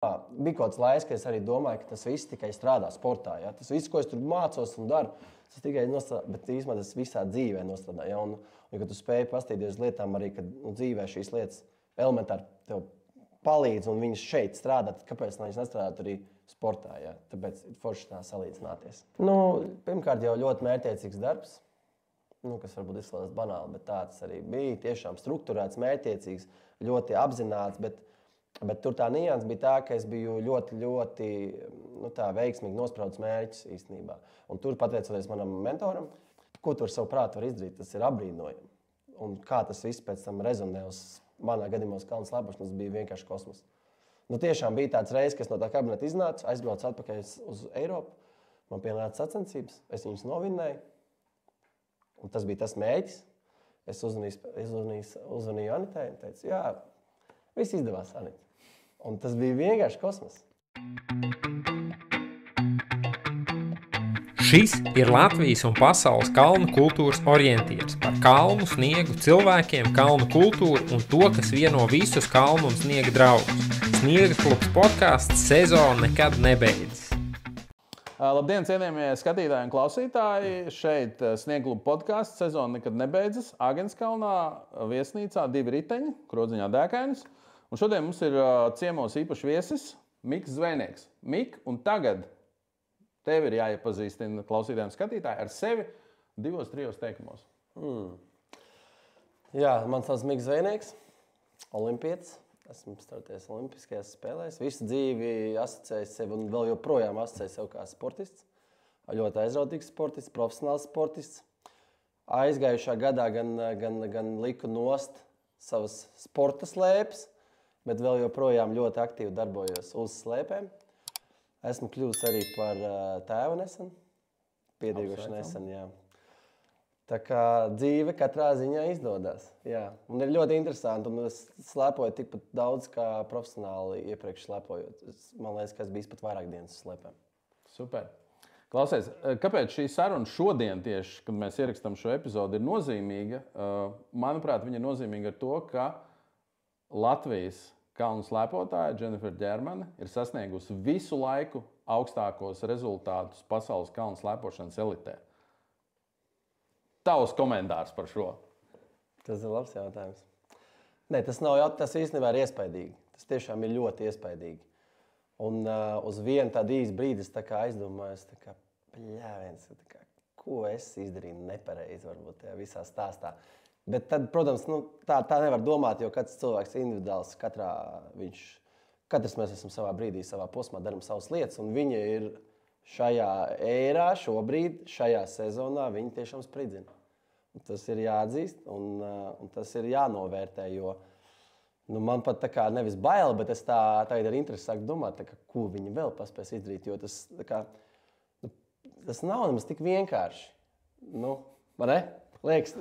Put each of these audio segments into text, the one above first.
Bija kaut kāds laiks, kad es arī domāju, ka tas viss tikai strādā sportā. Ja? Tas viss, ko es tur mācos un daru, tas tikai nostrādā, bet īstenībā tas visā dzīvē nostrādā. Ja? Un kad tu spēj pastīties uz lietām arī, kad dzīvē šīs lietas elementāri tev palīdz un viņas šeit strādā, tad kāpēc viņas nestrādāt arī sportā? Ja? Tāpēc ir forši tā salīdzināties. Pirmkārt jau ļoti mērķtiecīgs darbs, kas varbūt izklausās banāli, bet tāds arī bija. Tiešām strukturēts, mērķtiecīgs, ļoti apzināts. Bet tur tā nianse bija tā, ka es biju ļoti veiksmīgi nospraudis mērķus īstenībā. Un tur, pateicoties manam mentoram, ko tu ar savu prātu var izdarīt, tas ir apbrīnojami. Un kā tas viss pēc tam rezonē uz manā gadījumā uz kalnu slēpošanas, bija vienkārši kosmos. Tiešām bija tāds reizes, ka es no tā kabineta iznācu, aizbraucu atpakaļ uz Eiropu, man pienāca sacensības, es viņus novinnēju. Un tas bija tas mērķis. Es uzvanīju Anitai un teicu, jā, viss izdevās, Anita. Un tas bija vienkārši kosmos. Šis ir Latvijas un pasaules kalnu kultūras orientieris par kalnu, sniegu, cilvēkiem, kalnu kultūru un to, kas vieno visus kalnu un sniega draugus. Sniega klubs podcasts sezona nekad nebeidzas. Labdien, cienījamie skatītāji un klausītāji! Šeit Sniega kluba podcasts sezona nekad nebeidzas. Āgenskalnā viesnīcā 2 riteņi, Krodziņā Dēkainis. Un šodien mums ir ciemos īpašs viesis Miks Zvejnieks. Mik, un tagad tev ir jāiepazīstina klausītājiem skatītāji ar sevi 2-3 teikumos. Jā, man sauc Miks Zvejnieks, olimpietis. Esmu startējis olimpiskajās spēlēs. Visu dzīvi asociēju sevi un vēl joprojām asociēju sevi kā sportists. Ļoti aizrautīgs sportists, profesionāls sportists. Aizgājušā gadā gan liku nost savas sporta slēpes, bet vēl joprojām ļoti aktīvi darbojos uz slēpēm. Esmu kļuvis arī par tēvu nesen, piedzīvošu nesen, jā. Tā kā dzīve katrā ziņā izdodas, jā. Un ir ļoti interesanti, un es slēpoju tikpat daudz kā profesionāli iepriekš slēpojot. Man liekas, ka es biju pat vairāk dienas slēpēm. Super. Klausies, kāpēc šī saruna šodien tieši, kad mēs ierakstām šo epizodu, ir nozīmīga? Manuprāt, viņa ir nozīmīga ar to, ka Latvijas kalnu slēpotāja Džennifer Ģermane ir sasniegusi visu laiku augstākos rezultātus pasaules kalnu slēpošanas elitē. Tavs komentārs par šo? Tas ir labs jautājums. Nē, tas nav jautājums, tas īstenībā ir iespaidīgi. Tas tiešām ir ļoti iespaidīgi. Un uz vienu tādu īsu brīdi es aizdomājos, ko es izdarīju nepareizi varbūt tajā visā stāstā. Bet tad, protams, tā nevar domāt, jo katrs cilvēks ir individuāls. Katrs mēs esam savā brīdī, savā posmā, darām savas lietas. Un viņa ir šajā ērā, šobrīd, šajā sezonā, viņa tiešām spridzina. Un tas ir jāatzīst un tas ir jānovērtē, jo man pat nevis bail, bet es tagad ar interesi sāku domāt, ko viņa vēl paspēs izdarīt. Jo tas nav nemaz tik vienkārši. Man ne? Liekas,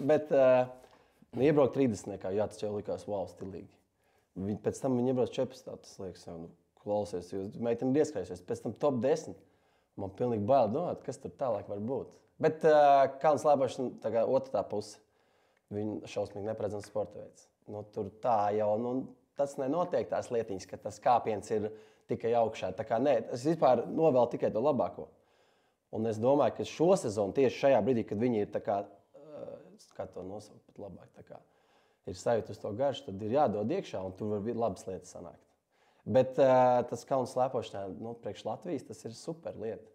bet iebraukt 30, jā, tas jau likās wow, stilīgi. Pēc tam viņi iebrauc 14, tas liekas jau, klausies, jo meiteni ir ieskrējusies. Pēc tam top 10. Man pilnīgi bail domāt, kas tur tālāk var būt. Bet kalnu slēpošana, otrā puse, viņa šausmīgi neparedzams sporta veids. Tur tā jau, tas nenotiek tās lietiņas, ka tas kāpiens ir tikai augšā. Nē, es vispār novēlu tikai to labāko. Un es domāju, ka šo sezonu tieši šajā brīdī, kad viņi ir kā to nosaukt pat labāk, ir sajūta uz to garšu, tad ir jādod iekšā un tur var labas lietas sanākt. Bet tas kalnu slēpošanā, priekš Latvijas, tas ir super lieta.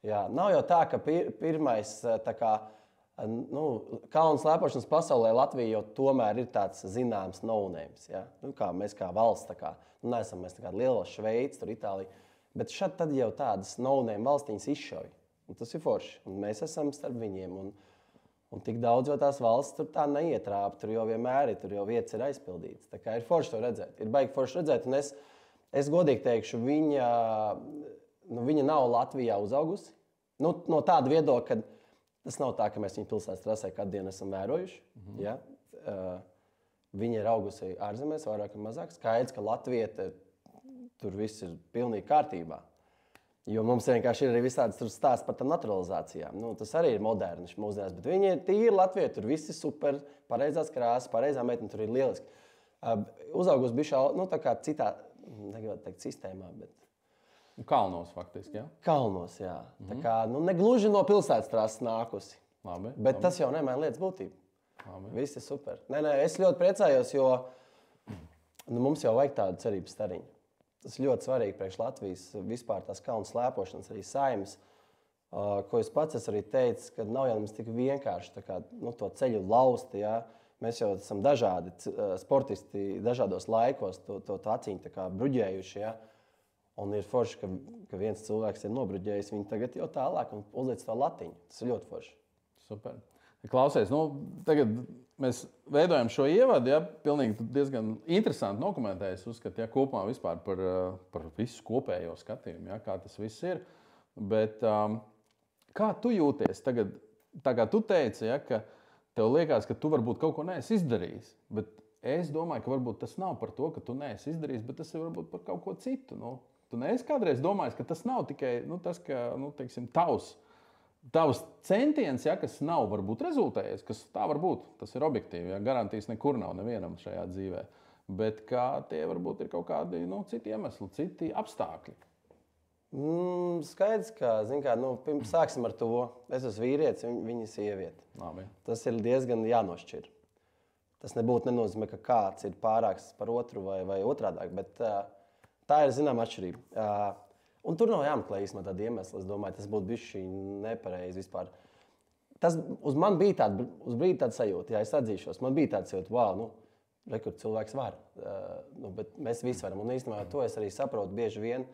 Jā, nav jau tā, ka pirmais kalnu slēpošanas pasaulē Latvija jau tomēr ir tāds zināms no-names. Ja? Mēs kā valsts, neesam mēs liela Šveica, tur Itālija, bet šad tad jau tādas no-name valstiņas izšauj. Un tas ir forši. Un mēs esam starp viņiem. Un tik daudz jau tās valsts tur tā neietrāpa. Tur jau vienmēr ir, tur jau vietas ir aizpildītas. Tā kā ir forši to redzēt. Ir baigi forši redzēt. Un es godīgi teikšu, viņa nav Latvijā uzaugusi. No tāda viedokļa, ka tas nav tā, ka mēs viņu pilsētas trasē kādu dienu esam vērojuši. Ja? Viņa ir augusi ārzemēs, vairāk un mazāk. Skaidrs, ka Latvieta tur viss ir pilnīgi kārtībā. Jo mums vienkārši ir arī visādas stāsts par tām naturalizācijām. Tas arī ir moderns mūsdienās, bet viņi ir tīri Latvijā, tur viss ir super, pareizās krāsas, pareizā meitene tur ir lieliski. Uzaugus bišķi, citā negribētu teikt sistēmā, bet Kalnos faktiski, jā? kalnos, jā. Tā kā, negluži no pilsētas trases nākusi. Labi. Bet tas jau nemaina lietas būtību. Labi. Viss ir super. Nē, es ļoti priecājos, jo mums jau vajag tādu cerības stariņu. Tas ir ļoti svarīgi priekš Latvijas vispār tās kalnu slēpošanas, arī Saeimas, ko es pats esmu arī teicis, ka nav jau mums tik vienkārši tā kā, to ceļu lausti. Ja? Mēs jau esam dažādi sportisti dažādos laikos, to aciņu tā kā bruģējuši. Ja? Un ir forši, ka viens cilvēks ir nobruģējis viņu tagad jau tālāk un uzlicis to latiņu. Tas ir ļoti forši. Super. Klausies, tagad mēs veidojam šo ievadu, ja, pilnīgi diezgan interesanti dokumentējis, uzskatu, ja, kopumā vispār par visu kopējo skatījumu, ja, kā tas viss ir. Bet kā tu jūties tagad, tā kā tu teici, ja, ka tev liekas, ka tu varbūt kaut ko neesi izdarījis, bet es domāju, ka varbūt tas nav par to, ka tu neesi izdarījis, bet tas ir varbūt par kaut ko citu. Tu neesi kādreiz domājis, ka tas nav tikai tas, ka, teiksim, tavs centiens, ja, kas nav varbūt rezultējies, kas tā var būt, tas ir objektīvi, ja, garantijas nekur nav nevienam šajā dzīvē, bet kā tie varbūt ir kaut kādi citi iemesli, citi apstākļi. Skaidrs, ka, sāksim ar to. Es esmu vīrietis, viņa ir sieviete. Labi. Tas ir diezgan jānošķir. Tas nenozīmē, ka kāds ir pārāks par otru vai otrādāk, bet tā ir zināma atšķirība. Un tur nav jāmeklē īstenībā tāda iemesla. Es domāju, tas būtu bijis nepareizi vispār. Tas uz man bija uz brīdi tāda sajūta, ja es atzīšos. Man bija tāds sajūta, wow, rekur cilvēks var. Bet mēs visi varam. Un īstenībā to es arī saprotu bieži vien.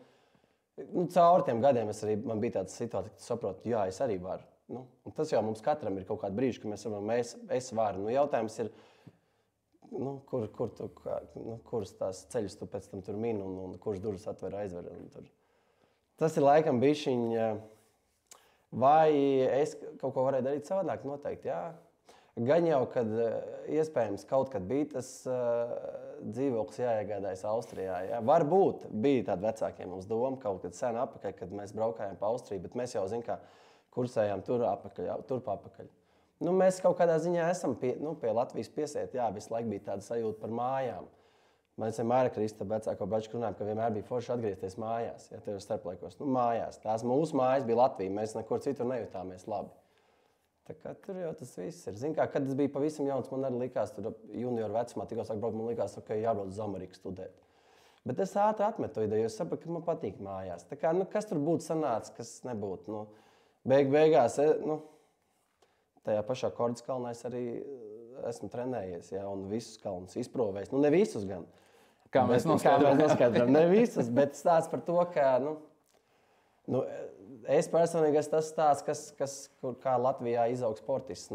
Caur tiem gadiem man bija tāda situācija, ka saprotu, jā, es arī varu. Un tas jau mums katram ir kaut kāda brīža, kad mēs saprotam, es varu. Jautājums ir, kurus tās ceļus tu pēc tam tur mini un kurš durvis atver aizver. Tas ir laikam bišķiņ, vai es kaut ko varēju darīt savādāk, noteikti, jā. Gan jau, kad iespējams kaut kad bija tas dzīvoklis jāiegādājas Austrijā. Jā. Varbūt bija tāda vecākiem mums doma kaut kad sen apakaļ, kad mēs braukājām pa Austriju, bet mēs jau, kursējām turp apakaļ. Mēs kaut kādā ziņā esam pie Latvijas piesieti, jā, visu laiku bija tāda sajūta par mājām. Mēs vienmēr ar Kristapu vecāko bačku runājām, ka vienmēr bija forši atgriezties mājās, ja tev ir starplaikos. Mājās. Tās mūsu mājas bija Latvija, mēs nekur citur nejutāmies labi. Tā kā tur jau tas viss ir. Kad es biju pavisam jauns, man arī likās, tur junioru vecumā tikko sāk braukt, man likās, ka jābrauc uz Ameriku studēt. Bet es ātri atmetu to ideju, jo es sapratu, ka man patīk mājās. Tā kā, kas tur būtu sanācis, kas nebūtu. Beigās, tajā pašā Kordas kalnā es arī esmu trenējies, ja, un visus kalnus izprovējis. Ne visus gan. Kā mēs noskaidrojam? Ne visus, bet stāsts par to, ka es personīgi esmu tas stāsts, kā Latvijā izaug sportists.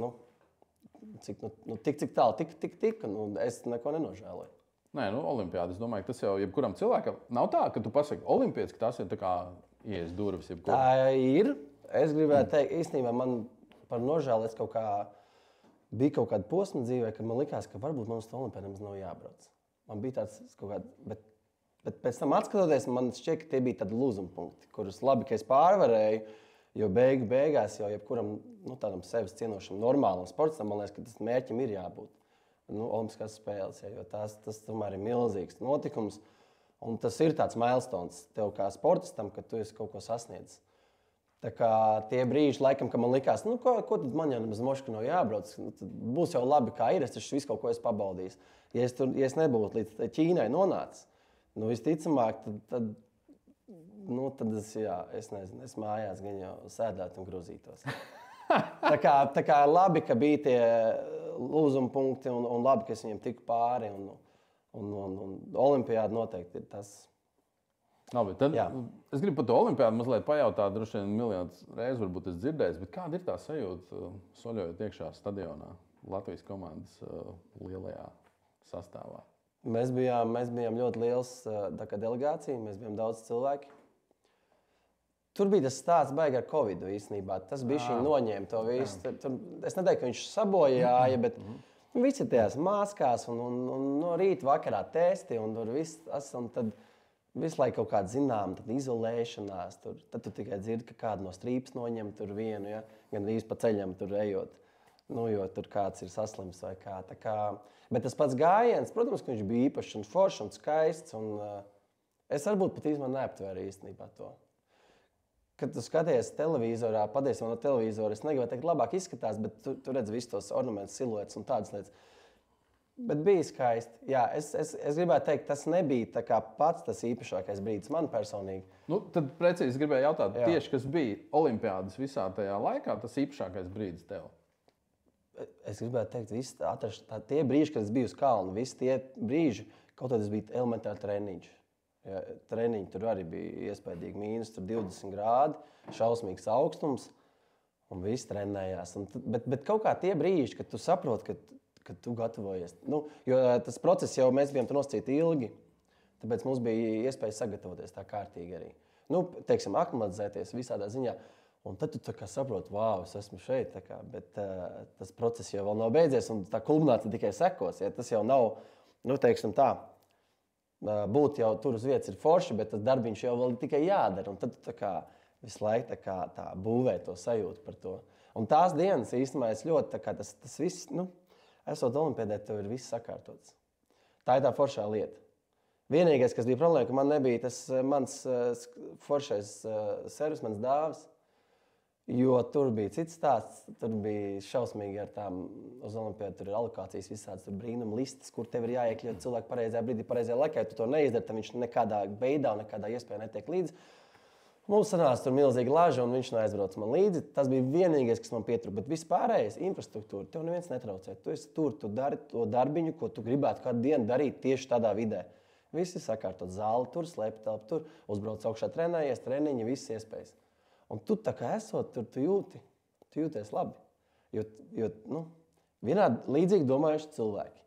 Cik tālu, tik, un es neko nenožēloju. Nē, olimpiāda, es domāju, ka tas jau jebkuram cilvēkam nav tā, ka tu pasaki olimpiets, ka tas ir tā kā ieies durvis jebkuram. Tā ir. Es gribētu teikt, īstenībā man par nožēlu bija kaut kāda posma dzīvē, kad man likās, ka varbūt man uz to olimpiādu nav jābrauc. Man bija tāds kaut kāds, bet pēc tam atskatoties, man šķiet, ka tie bija tādi lūzuma punkti, kurus labi, ka es pārvarēju, jo beigās jau jebkuram tādam sevis cienošam normālam sportam, man liekas, ka tas mērķim ir jābūt. Olimpiskās spēles, jo tas tomēr ir milzīgs notikums, un tas ir tāds milestones tev kā sportistam, ka tu esi kaut ko sasniedzis. Tā kā tie brīži, laikam, kad man likās, ko tad man jau nemaz moška nav jābrauc, būs jau labi, kā ir, es taču visu kaut ko esmu pabaudījis. Ja es nebūtu līdz Ķīnai nonācis, visticamāk, tad es nezinu, es mājās gan jau sēdētu un grozītos. Tā kā labi, ka bija tie lūzuma punkti un labi, ka es viņiem tiku pāri, un olimpiāda noteikti ir tas. Labi, tad es gribu par to olimpiādu mazliet pajautāt, droši vien miljonus reizes varbūt es dzirdēju, bet kāda ir tā sajūta soļojot iekšā stadionā Latvijas komandas lielajā sastāvā? Mēs bijām ļoti liels delegācija, mēs bijām daudz cilvēki. Tur bija tas stāsts baigi ar Covidu īstenībā. Tas bija šī noņēma to visu. Es neteiktu, ka viņš sabojāja, bet visi tajās maskās un no rīta vakarā testi un tur viss. Tad visu laiku kaut kāda zināma izolēšanās. Tad tu tikai dzirdi, ka kādu no strīpas noņem tur vienu, ja? Gan arī pa ceļam tur ejot. Jo tur kāds ir saslims vai kā. Bet tas pats gājiens, protams, ka viņš bija īpašs un foršs un skaists. Es varbūt pat īstenībā neaptvēru īstenībā to. Kad tu skaties televizorā, patiesībā no televizora, es negribu teikt, labāk izskatās, bet tu redz visus tos ornamentus, siluetus un tādas lietas. Bet bija skaisti. Jā, es gribētu teikt, tas nebija tā kā pats tas īpašākais brīdis man personīgi. Nu, tad precīzi gribēju jautāt, tieši kas bija Olimpiādas visā tajā laikā, tas īpašākais brīdis tev? Es gribētu teikt, tie brīži, kad es biju uz kalna, visi tie brīži, kaut tad es biju elementāri treniņš. Ja, treniņi tur arī bija iespējīgi mīnus, tur 20 grādi, šausmīgs augstums, un viss trenējās. Bet kaut kā tie brīži, kad tu saproti, ka tu gatavojies. Nu, jo tas process jau mēs bijām tur nosacīti ilgi, tāpēc mums bija iespēja sagatavoties tā kārtīgi arī. Nu, teiksim, aklimatizēties visādā ziņā. Un tad tu tā kā saproti, wow, es esmu šeit. Tā kā, bet tas process jau vēl nav beidzies, un tā kulminācija tikai sekos. Ja, tas jau nav, nu, teiksim tā, būt jau tur uz vietas ir forši, bet tas darbiņš jau vēl tikai jādara. Un tad tu tā kā visu laiku tā būvē to sajūtu par to. Un tās dienas īstenībā es ļoti, tā kā tas viss, nu, esot olimpiādē, tev ir viss sakārtots. Tā ir tā foršā lieta. Vienīgais, kas bija problēma, ka man nebija tas mans foršais servis, mans dāvs, jo tur bija cits stāsts, tur bija šausmīgi ar tām uz olimpiādu, tur ir alokācijas visādas, tur brīnuma listas, kur tev ir jāiekļaut cilvēku pareizajā brīdī, pareizajā laikā, ja tu to neizdari, tad viņš nekādā veidā un nekādā iespējā netiek līdzi. Mums sanāca tur milzīga laža, un viņš neaizbrauc man līdzi. Tas bija vienīgais, kas man pietrūka, bet vispārējais infrastruktūra, tev neviens netraucē. Tu esi tur, tu dari to darbiņu, ko tu gribētu kādu dienu darīt tieši tādā vidē. Visi sakārtot zāli, tur slēpt telpu, tur uzbrauc augšā trenējies, treniņi, visas iespējas. Un tu tā kā esot tur, tu jūties labi. Jo nu, vienādi līdzīgi domājuši cilvēki.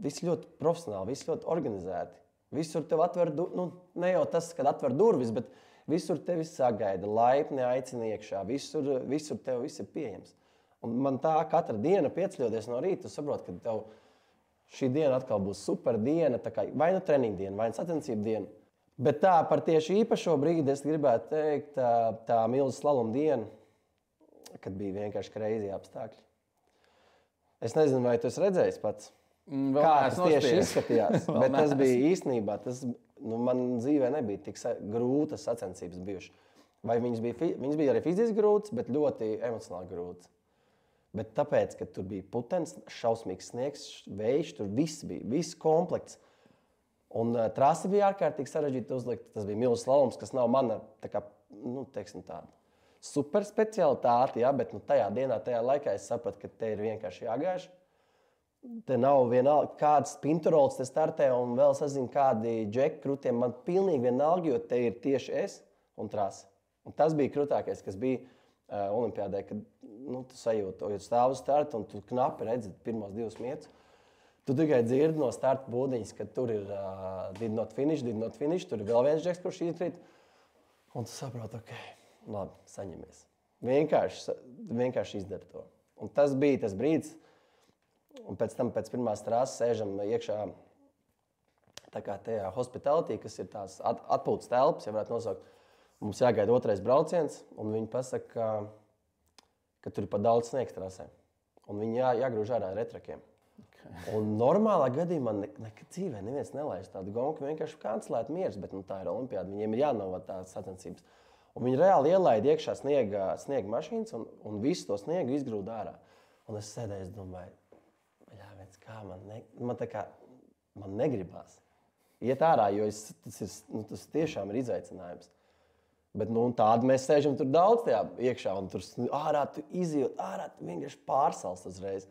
Visi ļoti profesionāli, visi ļoti organizēti. Visur tev atver, nu, ne jau tas, kad atver durvis, bet visur tevi sagaida, laipni aicina iekšā, visur tev viss ir pieejams. Un man tā katra diena pieceļoties no rīta, tu saproti, ka tev šī diena atkal būs super diena, tā kā vai nu treniņu diena, vai nu sacensību diena. Bet tā par tieši īpašo brīdi es gribētu teikt tā milzu slalomu dienu, kad bija vienkārši crazy apstākļi. Es nezinu, vai tu esi redzējis pats. Kā tas tieši izskatījās, bet tas bija īstenībā, man dzīvē nebija tik grūtas sacensības bijušas. Vai viņas bija arī fiziski grūtas, bet ļoti emocionāli grūtas. Bet tāpēc, ka tur bija putenis, šausmīgs sniegs, vējš, tur viss bija, viss komplekts. Un trasi bija ārkārtīgi sarežģīti uzlikt, tas bija milzīgs slaloms, kas nav mana, tā kā, nu, teiksim tāda super specialitāte, ja, bet nu, tajā dienā, tajā laikā es sapratu, ka te ir vienkārši jāgāž. Te nav vienalga, kāds pinturols te startē un vēl sazinu kādi džeki krūtiem. Man pilnīgi vienalga, jo te ir tieši es un trasi. Un tas bija krūtākais, kas bija olimpiādē, kad nu, tu sajūti, jo stāv uz starta un tu knapi redzi pirmos 2 mietus. Tu tikai dzirdi no starta būdiņas, ka tur ir did not finish, tur ir vēl viens džeks, kurš izkrīt. Un tu saproti, ok, labi, saņemies. Vienkārši izdari to. Un tas bija tas brīdis. Un pēc tam, pēc pirmās trases, sēžam iekšā tā kā tajā hospitality, kas ir tās atpūtas telpas, ja varētu nosaukt. Mums jāgaida otrais brauciens, un viņi pasaka, ka tur ir pa daudz sniegs trasē. Un viņi jāgrūž ārā ar retrakiem. Okay. Un normālā gadījumā nekad dzīvē neviens nelaiž tādu gonku, vienkārši kancelēt miers, bet nu, tā ir olimpiāda, viņiem ir jānovada tādas sacensības. Un viņi reāli ielaida iekšā sniega mašīnas un visu to sniegu izgrūda ārā. Un es sēdēju, es domāju, kā man negribās iet ārā, jo tas tiešām ir izaicinājums. Bet nu, tādi mēs sēžam tur daudz tajā iekšā, un tur ārā tu izjūt, ārā tu vienkārši pārsals uzreiz.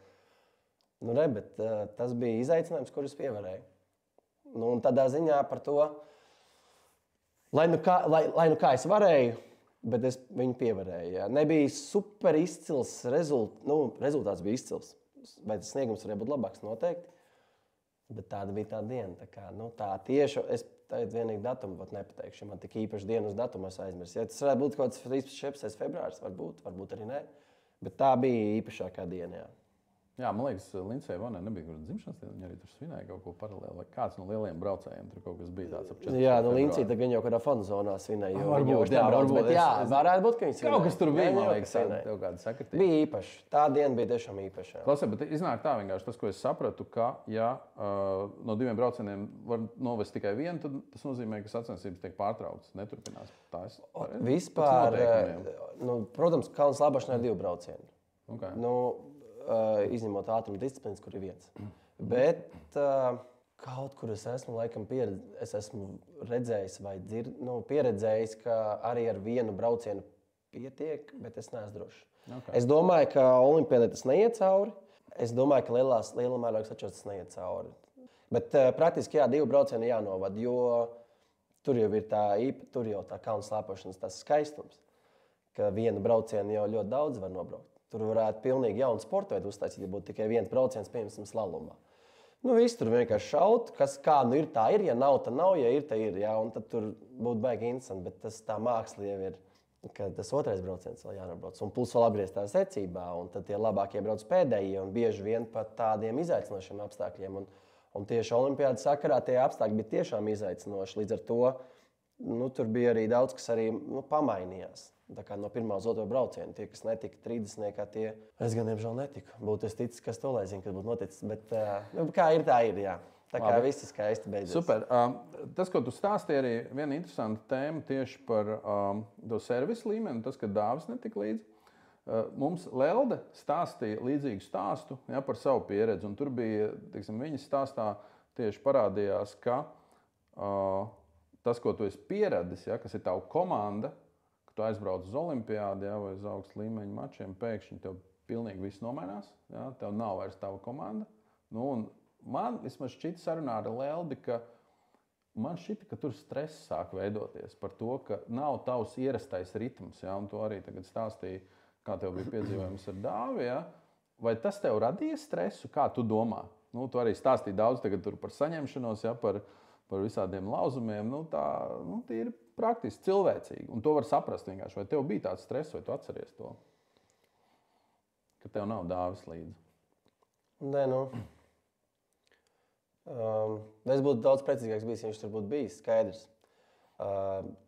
Nu, bet tas bija izaicinājums, kur es pievarēju. Nu, un tādā ziņā par to, lai nu kā es varēju, bet es viņu pievarēju. Ja. Nebija super izcils rezultāts bija izcils. Vai tas sniegums varēja būt labāks noteikti, bet tāda bija tā diena. Tā kā, nu, tā tieši, es tagad vienīgi datumu pat nepateikšu, ja man tik īpaši dienu uz datumu es aizmirsu. Ja tas varētu būt kaut kāds 13. februāris, varbūt arī ne, bet tā bija īpašākā diena, jā. Jā, man liekas, Lindsay Vonai nebija kur dzimšanas diena. Viņa arī tur svinēja kaut ko paralēli. Kāds no lielajiem braucējiem tur kaut kas bija tāds ap 14. Jā, Lindsay tagad jau kādā fanu zonā svinēja. Varbūt, jā, varētu būt, ka viņi svinēja. Kaut kas tur bija, man liekas, tev kāda sakritība. Bija īpaši. Tā diena bija tiešām īpaša. Klausies, bet iznāk tā vienkārši tas, ko es sapratu, ka, ja no 2 braucieniem var novest tikai vienu, tad tas nozīmē, ka sacensības tiek pārtrauktas, neturpinās. Tā es vispār, protams, kalnu slēpošanai ir 2 braucieni. Okay. Izņemot ātruma disciplīnas, kur ir viens. Bet kaut kur es esmu redzējis vai pieredzējis, ka arī ar vienu braucienu pietiek, bet es neesmu drošs. Okay. Es domāju, ka olimpiādē tas neiet cauri. Es domāju, ka lielā mērogā sačos tas neiet cauri. Bet praktiski 2 braucieni jānovad, jo tur jau ir tā kalnu slēpošanas tas skaistums, ka vienu braucienu jau ļoti daudz var nobraukt. Tur varētu pilnīgi jaunu sporta veidu uztaisīt, ja būtu tikai viens brauciens, piemēram, slalomā. Viss tur vienkārši šaut, kā ir, tā ir, ja nav, tad nav, ja ir, tad ir. Jā, un tad tur būtu baigi interesanti, bet tā māksla jau ir, ka tas otrais brauciens vēl jānobrauc. Un plus vēl apgrieztā secībā, un tad tie labākie brauc pēdējie, un bieži vien pat tādiem izaicinošiem apstākļiem. Un tieši olimpiādas sakarā tie apstākļi bija tiešām izaicinoši. Līdz ar to tur bija arī daudz, kas arī pamainījās. Tā kā no 1. uz 2. braucienu. Tie, kas netika 30, tie es gan diemžēl netiku. Būtu es ticis, kas to lai zina, kas būtu noticis. Bet kā ir, tā ir. Jā. Tā kā viss ir skaisti beidzies. Super. Tas, ko tu stāstīji, arī viena interesanta tēma tieši par to servisu līmeni, tas, ka Dāvis netika līdzi. Mums Lelde stāstīja līdzīgu stāstu par savu pieredzi. Un tur bija, viņas stāstā tieši parādījās, ka tas, ko tu esi pieradis, kas ir tava komanda, tu aizbrauc uz olimpiādi vai uz augstu līmeņu mačiem, pēkšņi tev pilnīgi viss nomainās. Ja? Tev nav vairs tava komanda. Man vismaz šķita sarunā ar Leldi, ka tur stress sāk veidoties par to, ka nav tavs ierastais ritms. Ja? Un to arī tagad stāstīja, kā tev bija piedzīvojums ar Dāvi. Ja? Vai tas tev radīja stresu? Kā tu domā? Tu arī stāstīji daudz tagad par saņemšanos, ja? par visādiem lauzumiem. Tie ir praktiski cilvēcīgi. Un to var saprast vienkārši. Vai tev bija tāds stress, vai tu atceries to? Ka tev nav Dāvis līdzi. Nē, es būtu daudz precīzāks bijis, ja viņš tur būtu bijis. Skaidrs.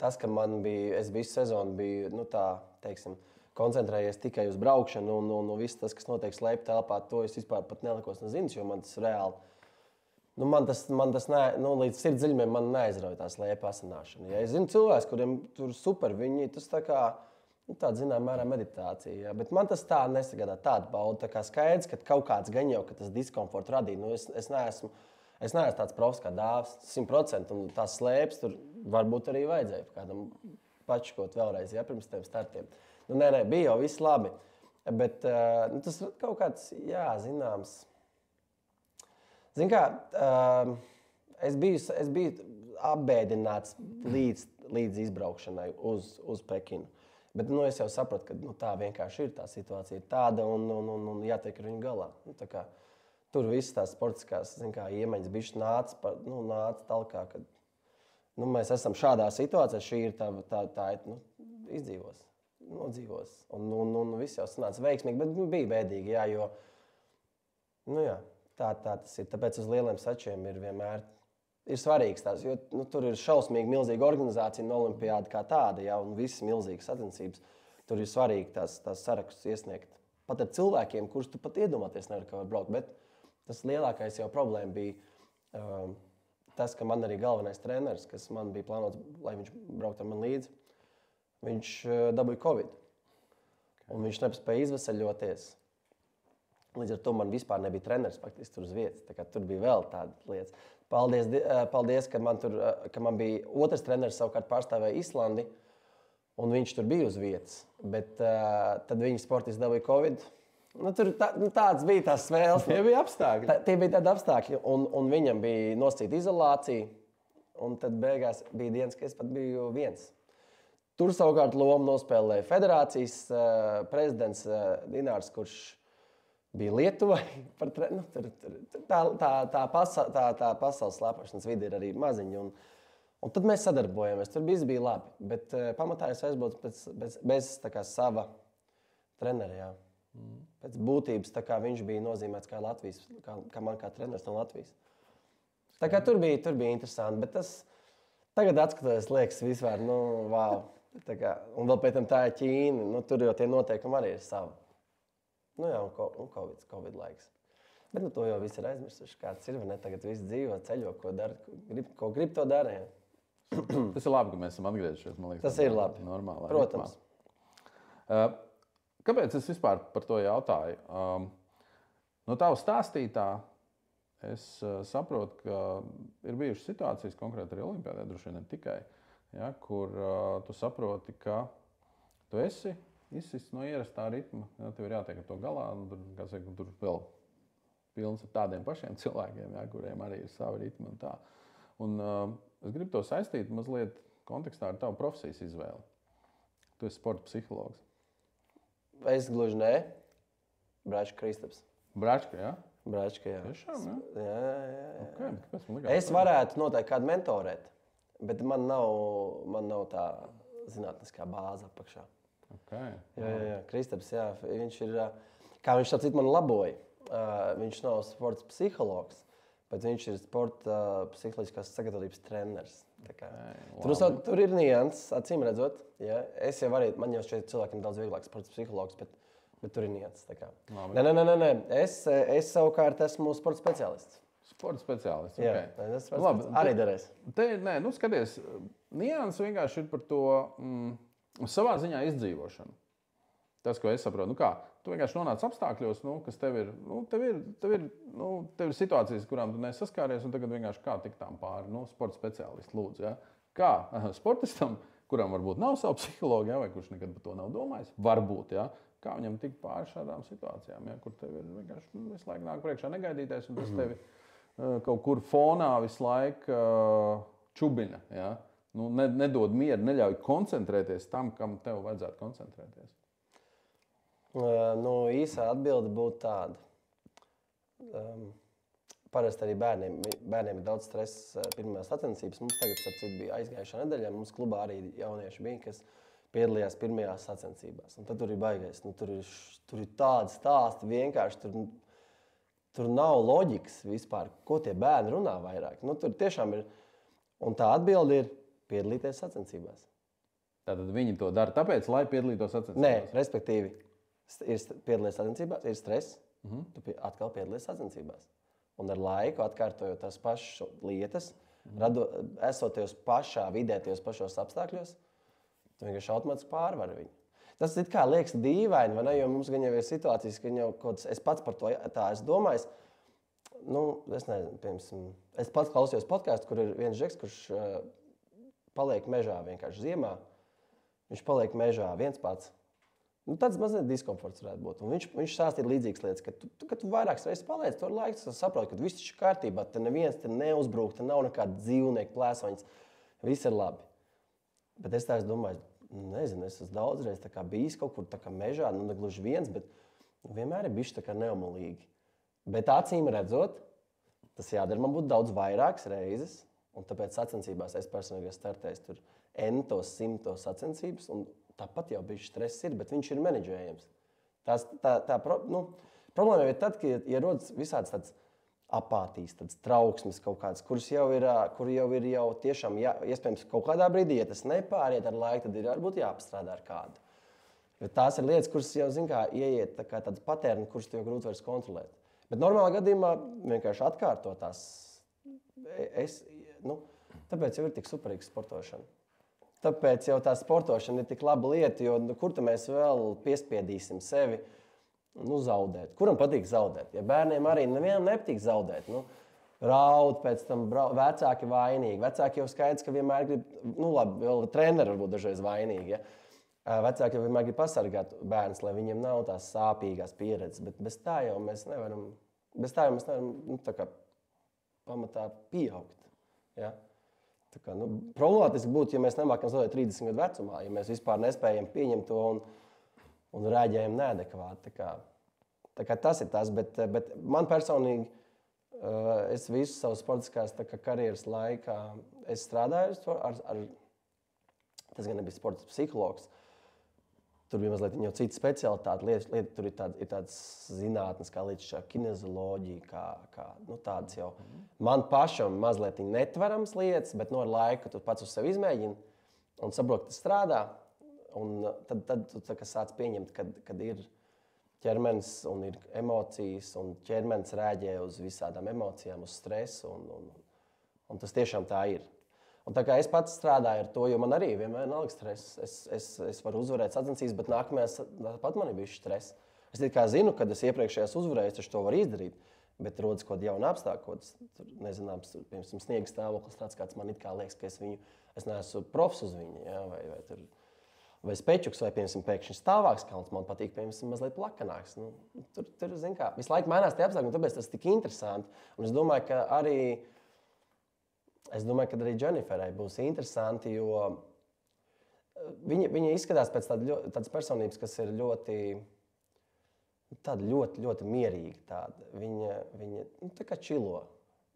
Tas, ka man bija, es visu sezonu biju, koncentrējies tikai uz braukšanu un viss tas, kas notiek slēpj telpā, to es vispār pat nelikos nezinu, jo man tas reāli man tas līdz sirds dziļumiem man neaizrauja tā slēpja asināšana. Ja es zinu cilvēkus, kuriem tur super, viņi tas tā kā, tāda zināmā mērā meditācija. Ja? Bet man tas tā nesagādā tādu baudu. Tā kā skaidrs, ka kaut kāds gan jau, ka tas diskomfortu radīja. Es neesmu tāds profs kā Dāvis 100%, un tās slēpes tur varbūt arī vajadzēja kādam pačkot vēlreiz, ja, pirms tiem startiem. Nē, bija jau viss labi. Bet tas kaut kāds, zināms. Zini kā, es biju apbēdināts līdz izbraukšanai uz Pekinu. Bet es jau sapratu, ka tā vienkārši ir, tā situācija ir tāda un jātiek ar viņu galā. Tur viss tās sportiskās iemaņas bišķi nāca talkā, kad mēs esam šādā situācijā, šī ir tā izdzīvos, nodzīvos. Un viss jau sanāca veiksmīgi, bet bija bēdīgi, jo, tā tas ir. Tāpēc uz lieliem sačiem ir vienmēr svarīgs tās, jo tur ir šausmīgi milzīga organizācija un olimpiāda kā tāda, un visas milzīgas sacensības. Tur ir svarīgi tās sarakstus iesniegt. Pat ar cilvēkiem, kurus tu pat iedomāties nevar, ka var braukt. Bet tas lielākais jau problēma bija tas, ka man arī galvenais treneris, kas man bija plānots, lai viņš braukt ar man līdzi, viņš dabūja Covid. Un viņš nespēja izveseļoties. Līdz ar to man vispār nebija treneris faktiski tur uz vietas. Tur bija vēl tādas lietas. Paldies, ka man bija otrs treneris savukārt pārstāvēja Islandi, un viņš tur bija uz vietas. Bet tad viņa sportisti dabūja Covid. Tāds bija tās svēles. Tie bija apstākļi. Tie bija tādi apstākļi, un viņam bija nosacīta izolācija. Un tad beigās bija dienas, ka es pat biju viens. Tur savukārt lomu nospēlēja federācijas prezidents Dinārs, kurš bija Lietuvai. Tā pasaules slēpošanas vide ir arī maziņa. Un tad mēs sadarbojamies. Tur viss bija labi. Bet pamatā es aizbraucu bez sava trenera. Jā. Pēc būtības tā kā viņš bija nozīmēts kā Latvijas, kā man kā treneris no Latvijas. Tā kā tur bija interesanti, bet tas tagad atskatoties, liekas, vispār, wow. Tā kā, un vēl pēc tam tā ir Ķīna, tur jau tie noteikumi arī ir savi. Un Covid laiks. Bet to jau viss ir aizmirsuši, kāds ir, vai ne? Tagad viss dzīvo, ceļo, ko dara, ko grib to dara. Ja. Tas ir labi, ka mēs esam atgriezušies, man liekas. Tas ir labi. Normāli. Protams. Kāpēc es vispār par to jautāju? No tava stāstītā es saprotu, ka ir bijušas situācijas, konkrēti arī Olimpiādē, droši vien ne tikai, ja, kur tu saproti, ka tu esi izsists no ierastā ritma, ja, tev ir jātiek ar to galā, un tur vēl pilns ar tādiem pašiem cilvēkiem, ja, kuriem arī ir savi ritmi un tā. Un es gribu to saistīt mazliet kontekstā ar tavu profesijas izvēli. Tu esi sporta psihologs. Es gluži nē. Bračka Kristaps. Bračka, jā? Bračka, jā. Tiešām, jā? Jā. Okay, kāpēc man likās? Es varētu noteikti kādu mentorēt, bet man nav tā zinātniskā bāze apakšā. Okay. Jā. Kristaps, jā. Viņš ir, kā viņš tā citu man laboja, viņš nav sports psihologs, bet viņš ir sporta psiholoģiskās sagatavības treneris. Tur ir nianses, acīm redzot. Ja? Man jau šeit cilvēkiem daudz vieglāk sports psihologs, bet tur ir nianses. Nē. Es savukārt esmu sporta speciālists. Sporta speciālists, jā. Okay. Arī derēs. Skaties, nianses vienkārši ir par to savā ziņā izdzīvošanu. Tas, ko es saprotu, tu vienkārši nonāc apstākļos, kas tev ir situācijas, kurām tu nesaskāries, un tagad vienkārši kā tikt tām pāri, sporta speciālisti lūdzu. Ja? Kā sportistam, kuram varbūt nav savu psihologu, ja? Vai kurš nekad par to nav domājis, varbūt, ja? Kā viņam tikt pāri šādām situācijām, ja? Kur tev ir vienkārši visu laiku nāk priekšā negaidītais, un tas tevi kaut kur fonā visu laiku čubina. Ja? Nedod mieru, neļauj koncentrēties tam, kam tev vajadzētu koncentrēties. Īsā atbilde būtu tāda. Parasti arī bērniem ir daudz stresa pirmajās sacensībās. Mums tagad, starp citu, bija aizgājušā nedēļā. Mums klubā arī jaunieši bija, kas piedalījās pirmajās sacensībās. Un tad tur ir baigais. Tur ir tādi stāsti vienkārši. Tur nav loģikas vispār, ko tie bērni runā vairāk. Tur tiešām ir. Un tā atbilde ir piedalīties sacensībās. Tātad viņi to dara tāpēc, lai piedalītos sacensībās? Nē, respektīvi. Ir piedalīties sacensībās, ir stress, tu atkal piedalies sacensībās. Un ar laiku, atkārtojot tās pašas lietas, esot tajos pašā vidē, tajos pašos apstākļos, tu vienkārši automātiski pārvari viņu. Tas it kā liekas dīvaini, vai ne? Jo mums gan jau ir situācijas, ka jau kaut kas, es pats par to tā esmu domājis. Es nezinu, piemēram, es pats klausījos podcastu, kur ir viens žeks, kurš paliek mežā vienkārši ziemā. Viņš paliek mežā viens pats. Tāds mazliet diskomforts varētu būt. Un viņš stāstīja līdzīgas lietas, ka tu vairākas reizes paliec to laiku, tu saproti, ka viss ir kārtībā, te neviens te neuzbrūk, te nav nekāda dzīvnieka plēsoņas, viss ir labi. Bet es domāju, nezinu, es esmu daudzreiz bijis kaut kur mežā, ne gluži viens, bet vienmēr ir bijis neumolīgi. Bet acīm redzot, tas jādara man būtu daudz vairākas reizes, un tāpēc sacensībās es personīgi startēju tur entos, simtos sacensības, un tāpat jau bija stress, bet viņš ir menedžējams. Problēma ir tad, ka rodas visādas tādas apātijas, tādas trauksmes kaut kādas, kur jau ir tiešām, iespējams, kaut kādā brīdī, ja tas nepāriet ar laiku, tad ir varbūt jāpastrādā ar kādu. Bet tās ir lietas, kuras jau, ieiet tādas patērni, kuras tu jau grūti vairs kontrolēt. Bet normālā gadījumā vienkārši atkārtot tās. Tāpēc jau ir tik superīga sportošana. Tāpēc jau tā sportošana ir tik laba lieta, jo kur mēs vēl piespiedīsim sevi zaudēt. Kuram patīk zaudēt? Ja bērniem arī nevienam nepatīk zaudēt. Raud, pēc tam vecāki vainīgi. Vecāki jau skaidrs, ka vienmēr grib, vēl treneri varbūt dažreiz vainīgi. Ja? Vecāki jau vienmēr grib pasargāt bērnus, lai viņiem nav tās sāpīgās pieredzes. Bet bez tā jau mēs nevaram pamatā pieaugt. Ja? Problemātiski būtu, ja mēs nemākam zaudēt 30 gadu vecumā, ja mēs vispār nespējam pieņemt to un reaģējam neadekvāti. Tā kā tas ir tas, bet man personīgi, es visu savu sportiskās karjeras laikā, es strādāju ar tas gan nebija sports psihologs, Tur bija mazliet jau cita specialitāte. Lieta, tur ir tādas zinātnes, kā līdz šā kinezioloģija, kā tādas jau man pašam mazliet netverams lietas, bet ar laiku tu pats uz sevi izmēģini un saproti, ka tas strādā. Un tad tu sāc pieņemt, kad ir ķermenis un ir emocijas, un ķermenis rēģē uz visādām emocijām, uz stresu, un tas tiešām tā ir. Un tā kā es pats strādāju ar to, jo man arī vienmēr nav stress. Es varu uzvarēt sacensības, bet nākamajā pat man ir bijis stress. Es tikai zinu, kad es iepriekšējās uzvarēju, es to varu izdarīt. Bet rodas kaut kāda jauna apstākļa, nezināms, piemēram, sniega stāvoklis tāds, kāds man it kā liekas, ka es neesmu profs uz viņu. Ja? Vai spečuks, vai piemēram, pēkšņi stāvāks kalns, man patīk, piemēram, mazliet plakanāks. Tur zin kā, visu laiku mainās tie apstākļi, un tāpēc tas tik interesanti. Un es domāju, ka arī Dženiferai būs interesanti, jo viņa izskatās pēc tādas personības, kas ir ļoti mierīga. Viņa tā kā čilo.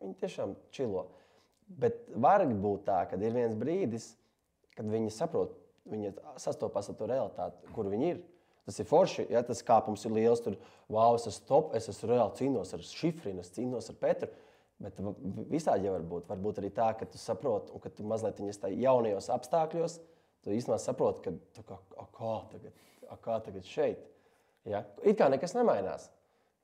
Viņa tiešām čilo. Bet var būt tā, ka ir viens brīdis, kad viņa saprot, viņa sastopās ar to realitāti, kur viņa ir. Tas ir forši, ja tas kāpums ir liels, tur, wow, es esmu reāli cīnos ar Šifrinu, es cīnos ar Petru. Bet visādi jau var būt. Varbūt arī tā, ka tu saproti, un ka tu mazliet viņas tā jaunajos apstākļos, tu īstenībā saproti, ka kā tagad šeit. Ja? It kā nekas nemainās,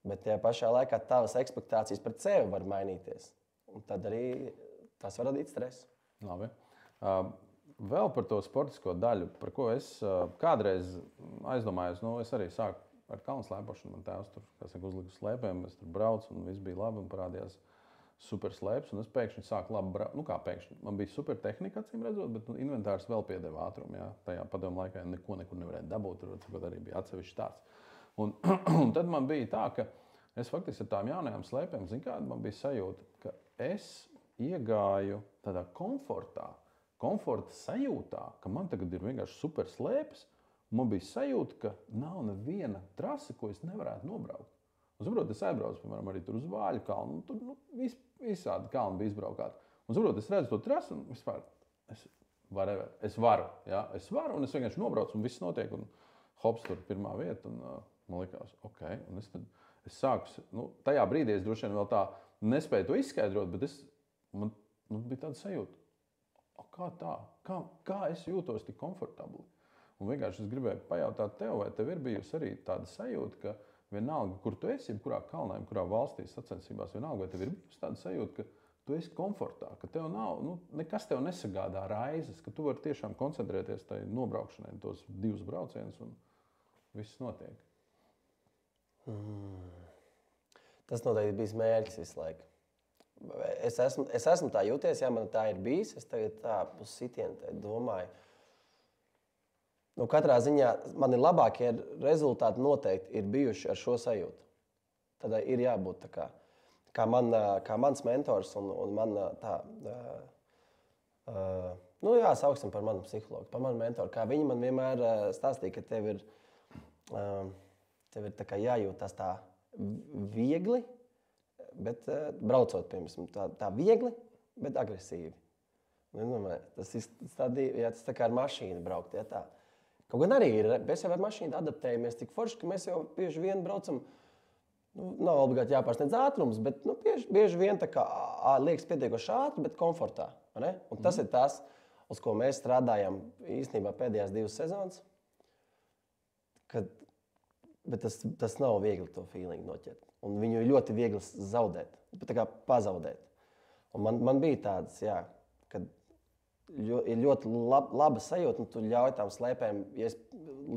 bet tajā pašā laikā tavas ekspektācijas pret sevi var mainīties. Un tad arī tas var radīt stresu. Labi. Vēl par to sportisko daļu, par ko es kādreiz aizdomājos, es arī sāku ar kalnu slēpošanu. Man tēvs tur, uzlika slēpēm, es tur braucu un viss bija labi un parādījās super slēpes, un es pēkšņi sāku labi braukt. Kā pēkšņi? Man bija super tehnika, acīm redzot, bet inventārs vēl piedeva ātrumu. Jā. Tajā padomu laikā nekur nevarēja dabūt, tur arī bija atsevišķi tāds. Un tad man bija tā, ka es faktiski ar tām jaunajām slēpēm, man bija sajūta, ka es iegāju tādā komforta sajūtā, ka man tagad ir vienkārši super slēpes, un man bija sajūta, ka nav neviena trase, ko es nevarētu nobraukt. Un, saprot, es aizbraucu, piemēram, arī tur uz Vāļu kalnu, un tur visādi kalni bija izbraukāti. Un, saprot, es redzu to trasi, un vispār es varu, jā, un es vienkārši nobraucu, un viss notiek, un hops tur pirmā vieta, un man likās, ok, un es sāku, tajā brīdī es droši vien vēl tā nespēju to izskaidrot, bet man bija tāda sajūta, kā tā, kā es jūtos tik komfortabli. Un vienkārši es gribēju pajautāt tev, vai tev ir bijusi arī tāda sajūta, ka vienalga, kur tu esi, kurā kalnā, kurā valstī sacensībās, vienalga, vai tev ir bijusi tāda sajūta, ka tu esi komfortā, ka tev nav, nekas tev nesagādā raizes, ka tu vari tiešām koncentrēties tai nobraukšanai, tos 2 braucienus, un viss notiek. Tas noteikti bijis mērķis visu laiku. Es esmu tā jūties, ja man tā ir bijis, es tagad tā uz sitienu domāju. Katrā ziņā man ir labākie rezultāti noteikti ir bijuši ar šo sajūtu. Tad ir jābūt tā kā mans mentors un man sauksim par manu psihologu, par manu mentoru. Kā viņi man vienmēr stāstīja, ka tev ir tā kā jājūtas tā viegli, bet braucot, piemēram, tā viegli, bet agresīvi. Tas tā kā ar mašīnu braukt, ja tā. Kaut gan arī mēs jau ar mašīnu adaptējamies tik forši, ka mēs jau bieži vien braucam, nav obligāti jāpārsniedz ātrums, bet bieži vien tā kā liekas pietiekoši ātri, bet komfortā. Ne? Un tas ir tas, uz ko mēs strādājam īstenībā pēdējās 2 sezonas. Bet tas nav viegli to feelingu noķert. Un viņu ir ļoti viegli zaudēt, tā kā pazaudēt. Un man bija tāds, jā, kad ir ļoti laba sajūta, un tu ļauj tām slēpēm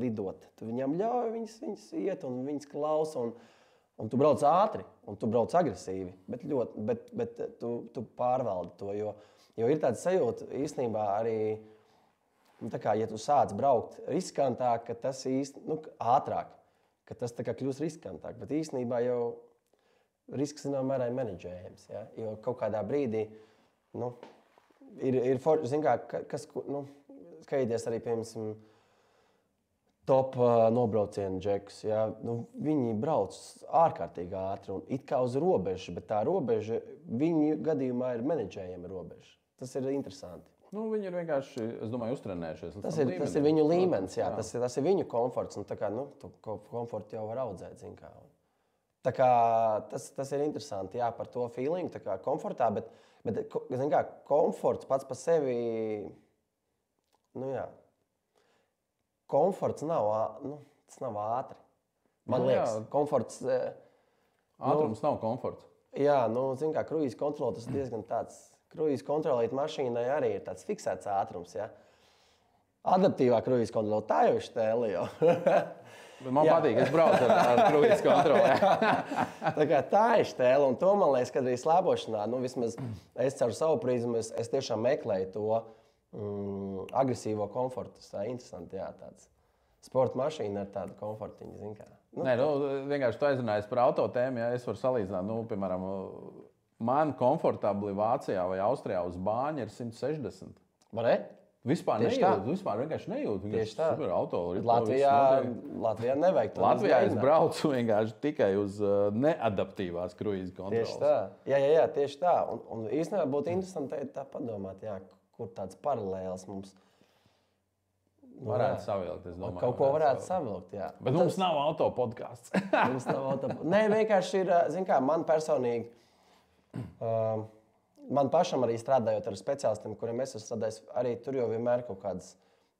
lidot. Tu viņām ļauj, viņas iet un viņas klausa, un tu brauc ātri, un tu brauc agresīvi, bet tu pārvaldi to, jo ir tāda sajūta īstenībā arī, tā kā, ja tu sāc braukt riskantāk, ka tas ātrāk, ka tas tā kā kļūst riskantāk, bet īstenībā jau risks zināmā mērā ir menedžējams, ja? Jo kaut kādā brīdī, ir zin kā, kas, skatīties arī, piemēram, top nobraucienu džekus, ja? Viņi brauc ārkārtīgi ātri un it kā uz robežu, bet tā robeža viņu gadījumā ir menedžējama robeža. Tas ir interesanti. Nu, viņi ir vienkārši, es domāju, uztrenējušies. Tas ir viņu līmenis, jā. Tas ir viņu komforts. Un tā kā, tu komfortu jau var audzēt, zin kā. Tā kā tas ir interesanti, jā, par to feelingu, tā kā komfortā, bet zin kā, komforts pats par sevi, nu jā, komforts nav, tas nav ātri. Man liekas, komforts... Ātrums nav komforts. Jā, zin kā, kruīza kontrole, tas diezgan tāds, kruīza kontrolēt mašīnai arī ir tāds fiksēts ātrums, jā. Adaptīvā kruīza kontrole, tā jau ir štēli jau. Man patīk, es braucu ar kruīza kontroli. Tā kā tā ir štēle, un to man liekas, kad arī slēpošanā, vismaz es caur savu prizmu, es tiešām meklēju to agresīvo komfortu. Tas tā interesanti, jā, tāds sporta mašīna ar tādu komfortiņu, zin kā. Nē, vienkārši tu aizrunājies par auto tēmu, ja es varu salīdzināt, piemēram, man komfortabli Vācijā vai Austrijā uz bāņa ir 160. Var ne? Vispār nejūt, vispār vienkārši nejūt. Tieši tā. Super auto. Latvijā nevajag to. Latvijā es braucu vienkārši tikai uz neadaptīvās kruīza kontrolas. Tieši tā. Jā, tieši tā. Un īstenībā būtu interesanti tā padomāt, jā, kur tāds paralēls mums varētu savilkt, es domāju. Kaut ko varētu savilkt, jā. Bet mums nav auto podcasts. Mums nav auto. Nē, vienkārši ir, zin kā, man personīgi, man pašam arī strādājot ar speciālistiem, kuriem es esmu strādājis, arī tur jau vienmēr kaut kādas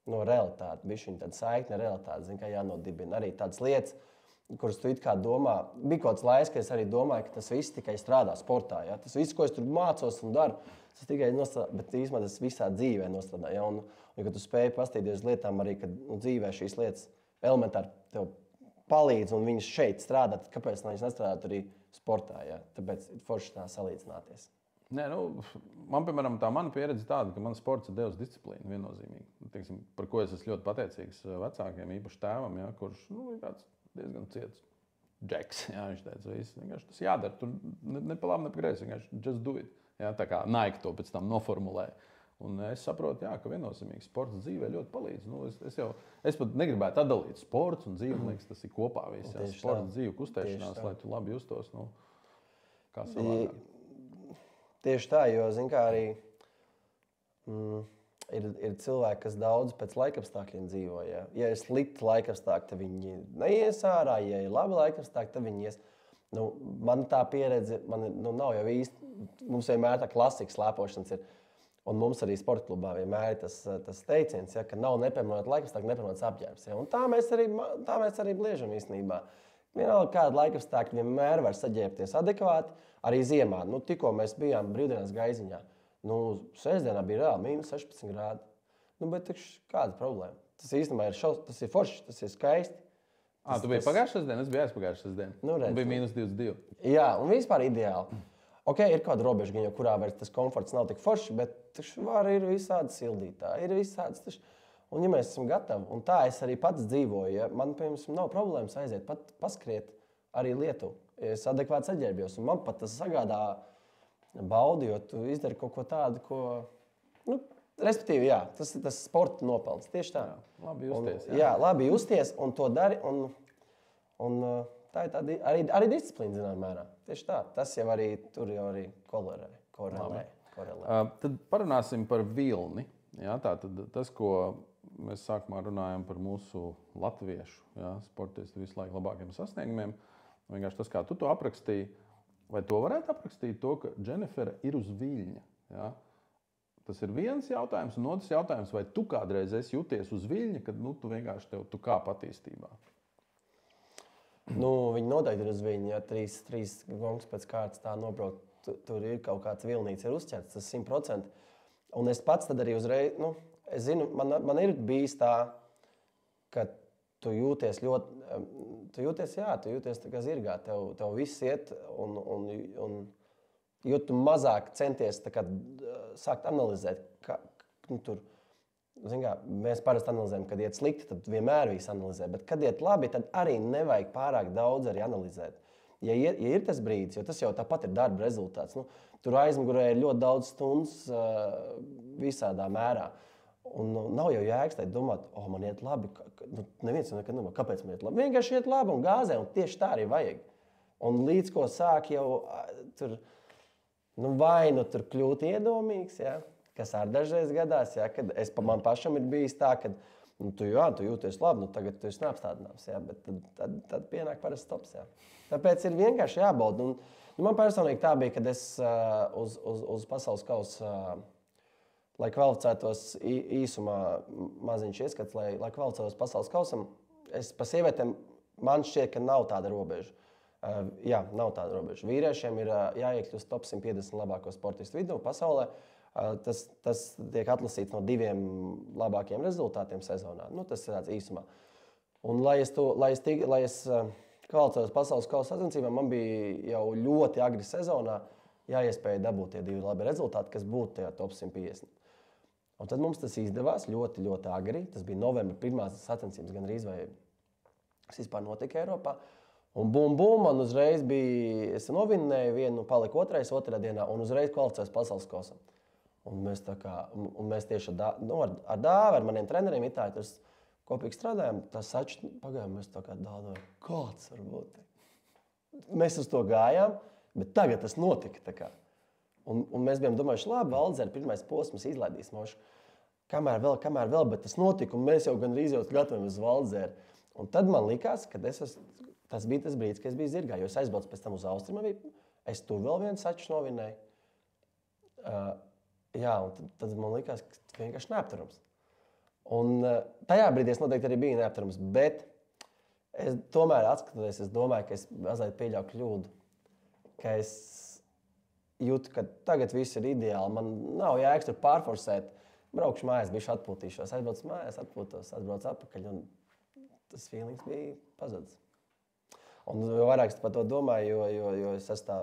realitāte, bišķiņ tāda saikne realitāte, zin kā jānodibina. Arī tādas lietas, kuras tu it kā domā. Bija kaut kāds laiks, ka es arī domāju, ka tas viss tikai strādā sportā, jā. Tas viss, ko es tur mācos un daru, tas tikai nostrādā, bet īstenībā tas visā dzīvē nostrādā, jā. Un kad tu spēj pastīties uz lietām arī, kad dzīvē šīs lietas elementāri tev palīdz un viņas šeit strādā, tad kāpēc viņas nestrādāt arī sportā, jā? Tāpēc ir forši tā salīdzināties. Nē, man, piemēram, tā mana pieredze tāda, ka man sports ir devis disciplīnu viennozīmīgi. Teiksim, par ko es esmu ļoti pateicīgs vecākiem, īpaši tēvam, jā, kurš ir tāds diezgan ciets džeks. Jā, viņš teica, vienkārši tas jādara. Tur ne pa labi, ne pa greisi, vienkārši just do it. Jā, tā kā Nike to pēc tam noformulēja. Un es saprotu, jā, ka viennozīmīgi sports dzīvē ļoti palīdz. Es pat negribētu atdalīt sports un dzīvi, liekas, tas ir kopā viss. Sports, dzīve, kustēšanās, lai tu labi justos, kā savādāk. Tieši tā, jo, zin kā, arī ir cilvēki, kas daudz pēc laikapstākļiem dzīvo. Ja ir slikti laikapstākļi, tad viņi neies ārā, ja ir labi laikapstākļi, tad viņi ies. Man tā pieredze, nav jau īsti, mums vienmēr tā klasika slēpošanas ir. Un mums arī sporta klubā vienmēr ir tas teiciens, ja, ka nav nepiemērota laikapstākļi, nepiemērots apģērbs. Ja. Un tā mēs arī bliežam īstenībā. Vienalga, kāda laikapstākļa vienmēr var saģērbties adekvāti, arī ziemā. Tikko mēs bijām brīvdienās Gaiziņā. Sēsdienā bija reāli minus 16 grādi. Bet kāda problēma? Tas īstenībā ir forši, tas ir skaisti. Tu biji pagājušās dienas, es biju aizpagājušās dienas. Bija minus 22. Jā, un vispār ideāli. Ok, ir kāda robeža, kurā vairs tas komforts nav tik forši, bet ir visādi sildītāji, ir visādi. Un ja mēs esam gatavi, un tā es arī pats dzīvoju, ja man, piemēram, nav problēmas aiziet, pat paskriet arī Lietuvu. Ja es adekvāti saģērbjos, un man pat tas sagādā baudi, jo tu izdari kaut ko tādu, ko, respektīvi, jā, tas ir tas sporta nopelns, tieši tā. Jā, labi justies. Jā, labi justies, un to dari, un tā ir tāda arī disciplīna, zinām mērā. Tieši tā, tas jau arī, tur jau arī korelē. Tad parunāsim par vilni. Jā, tātad tas, ko mēs sākumā runājam par mūsu latviešu sportistu visu laiku labākiem sasniegumiem, vienkārši tas, kā tu to aprakstīji, vai to varētu aprakstīt to, ka Dženifera ir uz viļņa? Jā? Tas ir viens jautājums, un otrs jautājums, vai tu kādreiz esi jūties uz viļņa, kad tu vienkārši tu kāp attīstībā? Viņi noteikti ir uz viļņa, ja 3 gongs pēc kārtas tā nobraukt, tur ir kaut kāds vilnīts, ir uzķerts, tas 100%. Un es pats tad arī uzreiz, es zinu, man ir bijis tā, ka tu jūties ļoti, tu jūties tā kā zirgā, tev viss iet, un jo tu mazāk centies tā kā sākt analizēt, tur, zin kā, mēs parasti analizējam, kad iet slikti, tad vienmēr viss analizē, bet kad iet labi, tad arī nevajag pārāk daudz arī analizēt. Ja ir tas brīdis, jo tas jau tāpat ir darba rezultāts, tur aizmugurē ir ļoti daudz stundas visādā mērā. Un nav jau jēgas domāt, man iet labi. Neviens nekad domā, kāpēc man iet labi. Vienkārši iet labi un gāzē, un tieši tā arī vajag. Un līdz ko sāk jau tur, vai tur kļūt iedomīgs, ja? kas arī dažreiz gadās, ja, kad man pašam ir bijis tā, ka tu jūties labi, tagad tu esi neapstādināms, ja, bet tad pienāk parasti stops. Ja. Tāpēc ir vienkārši jābauda. Man personīgi tā bija, kad es uz pasaules kausa, lai kvalificētos īsumā maziņš ieskats, lai kvalificētos pasaules kausam, pa sievietēm man šķiet, ka nav tāda robeža. Jā, nav tāda robeža. Vīriešiem ir jāiekļūst top 150 labāko sportistu vidū pasaulē. Tas tiek atlasīts no 2 labākiem rezultātiem sezonā. Tas ir tāds īsumā. Un, lai es kvalificējos pasaules kausa sacensībām, man bija jau ļoti agri sezonā jāiespēja dabūt tie 2 labi rezultāti, kas būtu tajā top 150. Un tad mums tas izdevās ļoti, ļoti agri. Tas bija novembra pirmās sacensības gandrīz vai kas vispār notika Eiropā. Un bum, man uzreiz bija, es novinnēju vienu, paliku otrā dienā un uzreiz kvalificējos pasaules kausam. Un mēs tieši ar Dāvi, ar maniem treneriem Itāļi, tur kopīgi strādājām. Tas saču pagājām, mēs tā kā dādojam, kāds var būt. Mēs uz to gājām, bet tagad tas notika. Tā kā. Un mēs bijām domājuši, labi, Valdzēra pirmais posms izlaidīs mošu. Kamēr vēl, bet tas notika, un mēs jau gandrīz gatavojam uz Valdzēru. Un tad man likās, ka tas bija tas brīdis, kad es biju zirgā, jo es aizbraucu pēc tam uz Austriju. Es tur vēl vienu saču novinnēju. Un tad man likās, ka tas vienkārši neapturams. Un tajā brīdī es noteikti arī biju neapturams, bet es tomēr atskatoties, es domāju, ka es mazliet pieļauju kļūdu. Ka es jūtu, ka tagad viss ir ideāli. Man nav jēgas tur pārforsēt. Braukšu mājās, bišķi atpūtīšos. Aizbraucu mājās, atpūtos, atbraucu atpakaļ. Un tas feelings bija pazudis. Un jo vairāk es par to domāju, jo es esmu tā,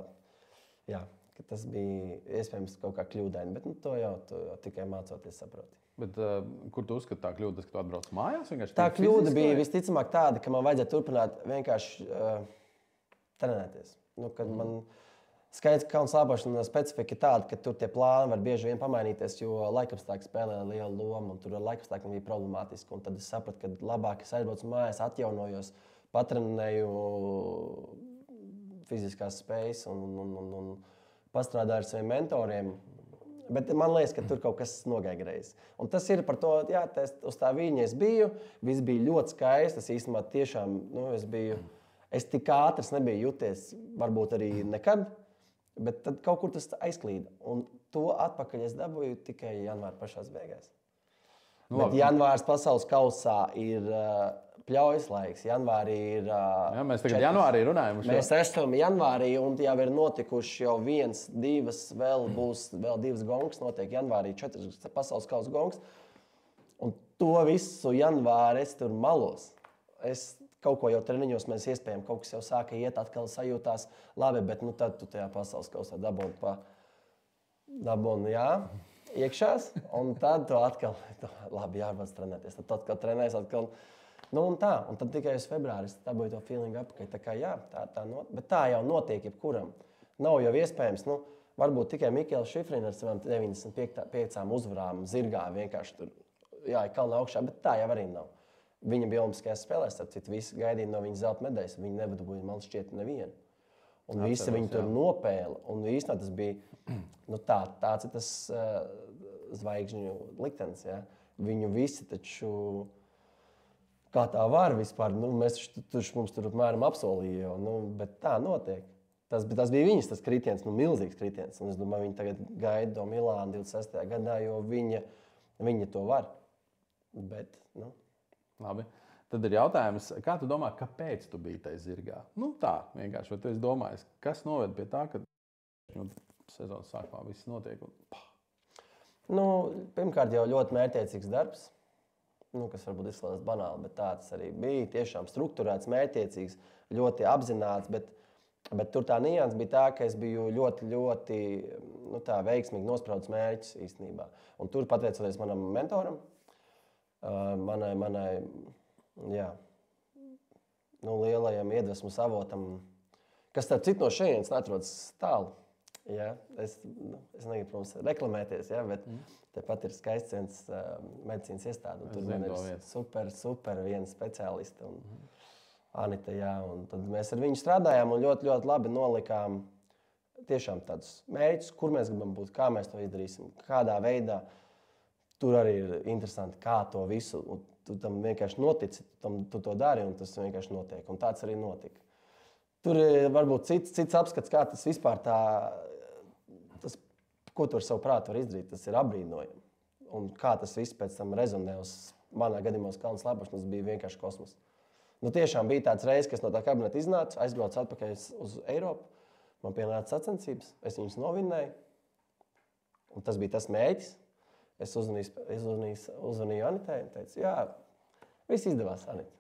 ka tas bija iespējams kaut kā kļūdaini. Bet to jau tikai mācoties saproti. Bet kur tu uzskati tā kļūda, ka tu atbrauc mājās? Tā kļūda bija visticamāk tāda, ka man vajadzētu turpināt vienkārši trenēties. Kad man skaidrs, ka kalnu slēpošana specifika ir tāda, ka tur tie plāni var bieži vien pamainīties, jo laikapstākļi spēlē lielu lomu, un tur laikapstākļi bija problemātiski. Un tad es sapratu, ka labāk es aizbraucu mājās, atjaunojos, patrenēju fiziskās spējas un pastrādāju ar saviem mentoriem. Bet man liekas, ka tur kaut kas nogāja greizi. Un tas ir par to, uz tā viļņa es biju, viss bija ļoti skaisti. Es īstenībā tiešām, es tik ātrs nebiju jūties, varbūt arī nekad. Bet tad kaut kur tas aizklīda. Un to atpakaļ es dabūju tikai janvāra pašās beigās. Bet janvārs pasaules kausā ir pļaujas laiks. Janvārī ir... mēs tagad janvārī runājam. Mēs esam janvārī un jau ir notikuši jau 1, 2, vēl būs vēl 2 gongs. Notiek janvārī 4 pasaules kausa gongs. Un to visu janvāri es tur malos. Kaut ko jau treniņos mēs iespējam, kaut kas jau sāka iet, atkal sajūtās labi, bet tad tu tajā pasaules kausā dabūni, iekšās, un tad tu atkal, labi, jāvāc trenēties, tad tu atkal trenēs, un tad tikai uz februāri es dabūju to feelingu apakaļ, tā kā bet tā jau notiek jebkuram. Nav jau iespējams, varbūt tikai Mikēls Šifrin ar savām 95 uzvarām zirgā vienkārši tur, kalna augšā, bet tā jau arī nav. Viņa bija olimpiskajās spēlēs, tad visi gaidīja no viņas zelta medaļas. Viņa nebūtu, man šķiet, nevienu. Un visi viņu tur nopēla. Un īstenībā tas bija tāds ir tas zvaigžņu liktenis. Ja? Viņu visi taču, kā tā var vispār, mēs mums tur apmēram apsolīja jau, bet tā notiek. Tas bija viņas tas kritiens, milzīgs kritiens. Un es domāju, viņi tagad gaida to Milānu 26. gadā, jo viņa to var. Bet, Labi. Tad ir jautājums, kā tu domā, kāpēc tu biji tajā zirgā? Tā, vienkārši, vai tu esi domājis, kas noved pie tā, ka sezonas sākumā viss notiek? Pirmkārt, jau ļoti mērķtiecīgs darbs, kas varbūt izklausās banāli, bet tā tas arī bija. Tiešām strukturēts, mērķtiecīgs, ļoti apzināts, bet tur tā nianse bija tā, ka es biju ļoti, ļoti veiksmīgi nospraudis mērķus īstenībā. Un tur pateicoties manam mentoram, manai lielajam iedvesmas avotam, kas starp citu no šejienes atrodas tālu. Ja? Es negribu, protams, reklamēties, bet tepat ir skaists viens medicīnas iestāde. Tur man ir super viena speciālista. Anita, un tad mēs ar viņu strādājām un ļoti, ļoti labi nolikām tiešām tādus mērķus, kur mēs gribam būt, kā mēs to izdarīsim, kādā veidā. Tur arī ir interesanti, kā to visu. Tu tam vienkārši notici, tu to dari, un tas vienkārši notiek. Un tāds arī notika. Tur ir varbūt cits apskats, kā tas vispār tas, ko tu ar savu prātu var izdarīt, tas ir apbrīnojami. Un kā tas viss pēc tam rezonē uz manā gadījumā uz kalnu slēpošanas bija vienkārši kosmos. Nu, tiešām bija tāds reizes, kas no tā kabineta iznāca, aizbraucu atpakaļ uz Eiropu. Man pienāca sacensības, es viņus novinnēju. Un tas bija tas mērķis. Es uzvanīju Anitai un teicu, jā, viss izdevās, Anita.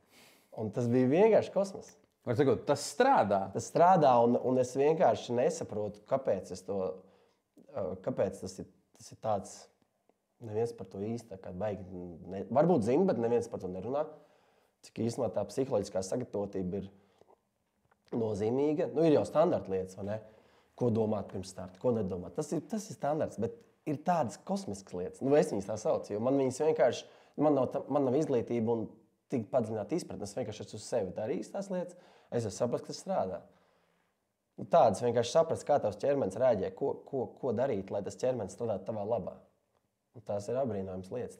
Un tas bija vienkārši kosmos. Var sakot, tas strādā? Tas strādā, un es vienkārši nesaprotu, kāpēc tas ir tāds, neviens par to īsti, kā baigi, varbūt zina, bet neviens par to nerunā. Cik īstenībā tā psiholoģiskā sagatavotība ir nozīmīga. Nu, ir jau standarta lietas, vai ne? Ko domāt pirms starta, ko nedomāt. Tas ir standarts, bet ir tādas kosmiskas lietas. Nu, es viņas tā saucu, jo man viņas vienkārši, man nav izglītība un tik padziļināta izpratne. Es vienkārši esmu uz sevi darījis tās lietas. Es esmu saprast, kas strādā. Nu, tādas vienkārši saprast, kā tavs ķermenis rēģē, ko darīt, lai tas ķermenis strādātu tavā labā. Un tās ir apbrīnojams lietas.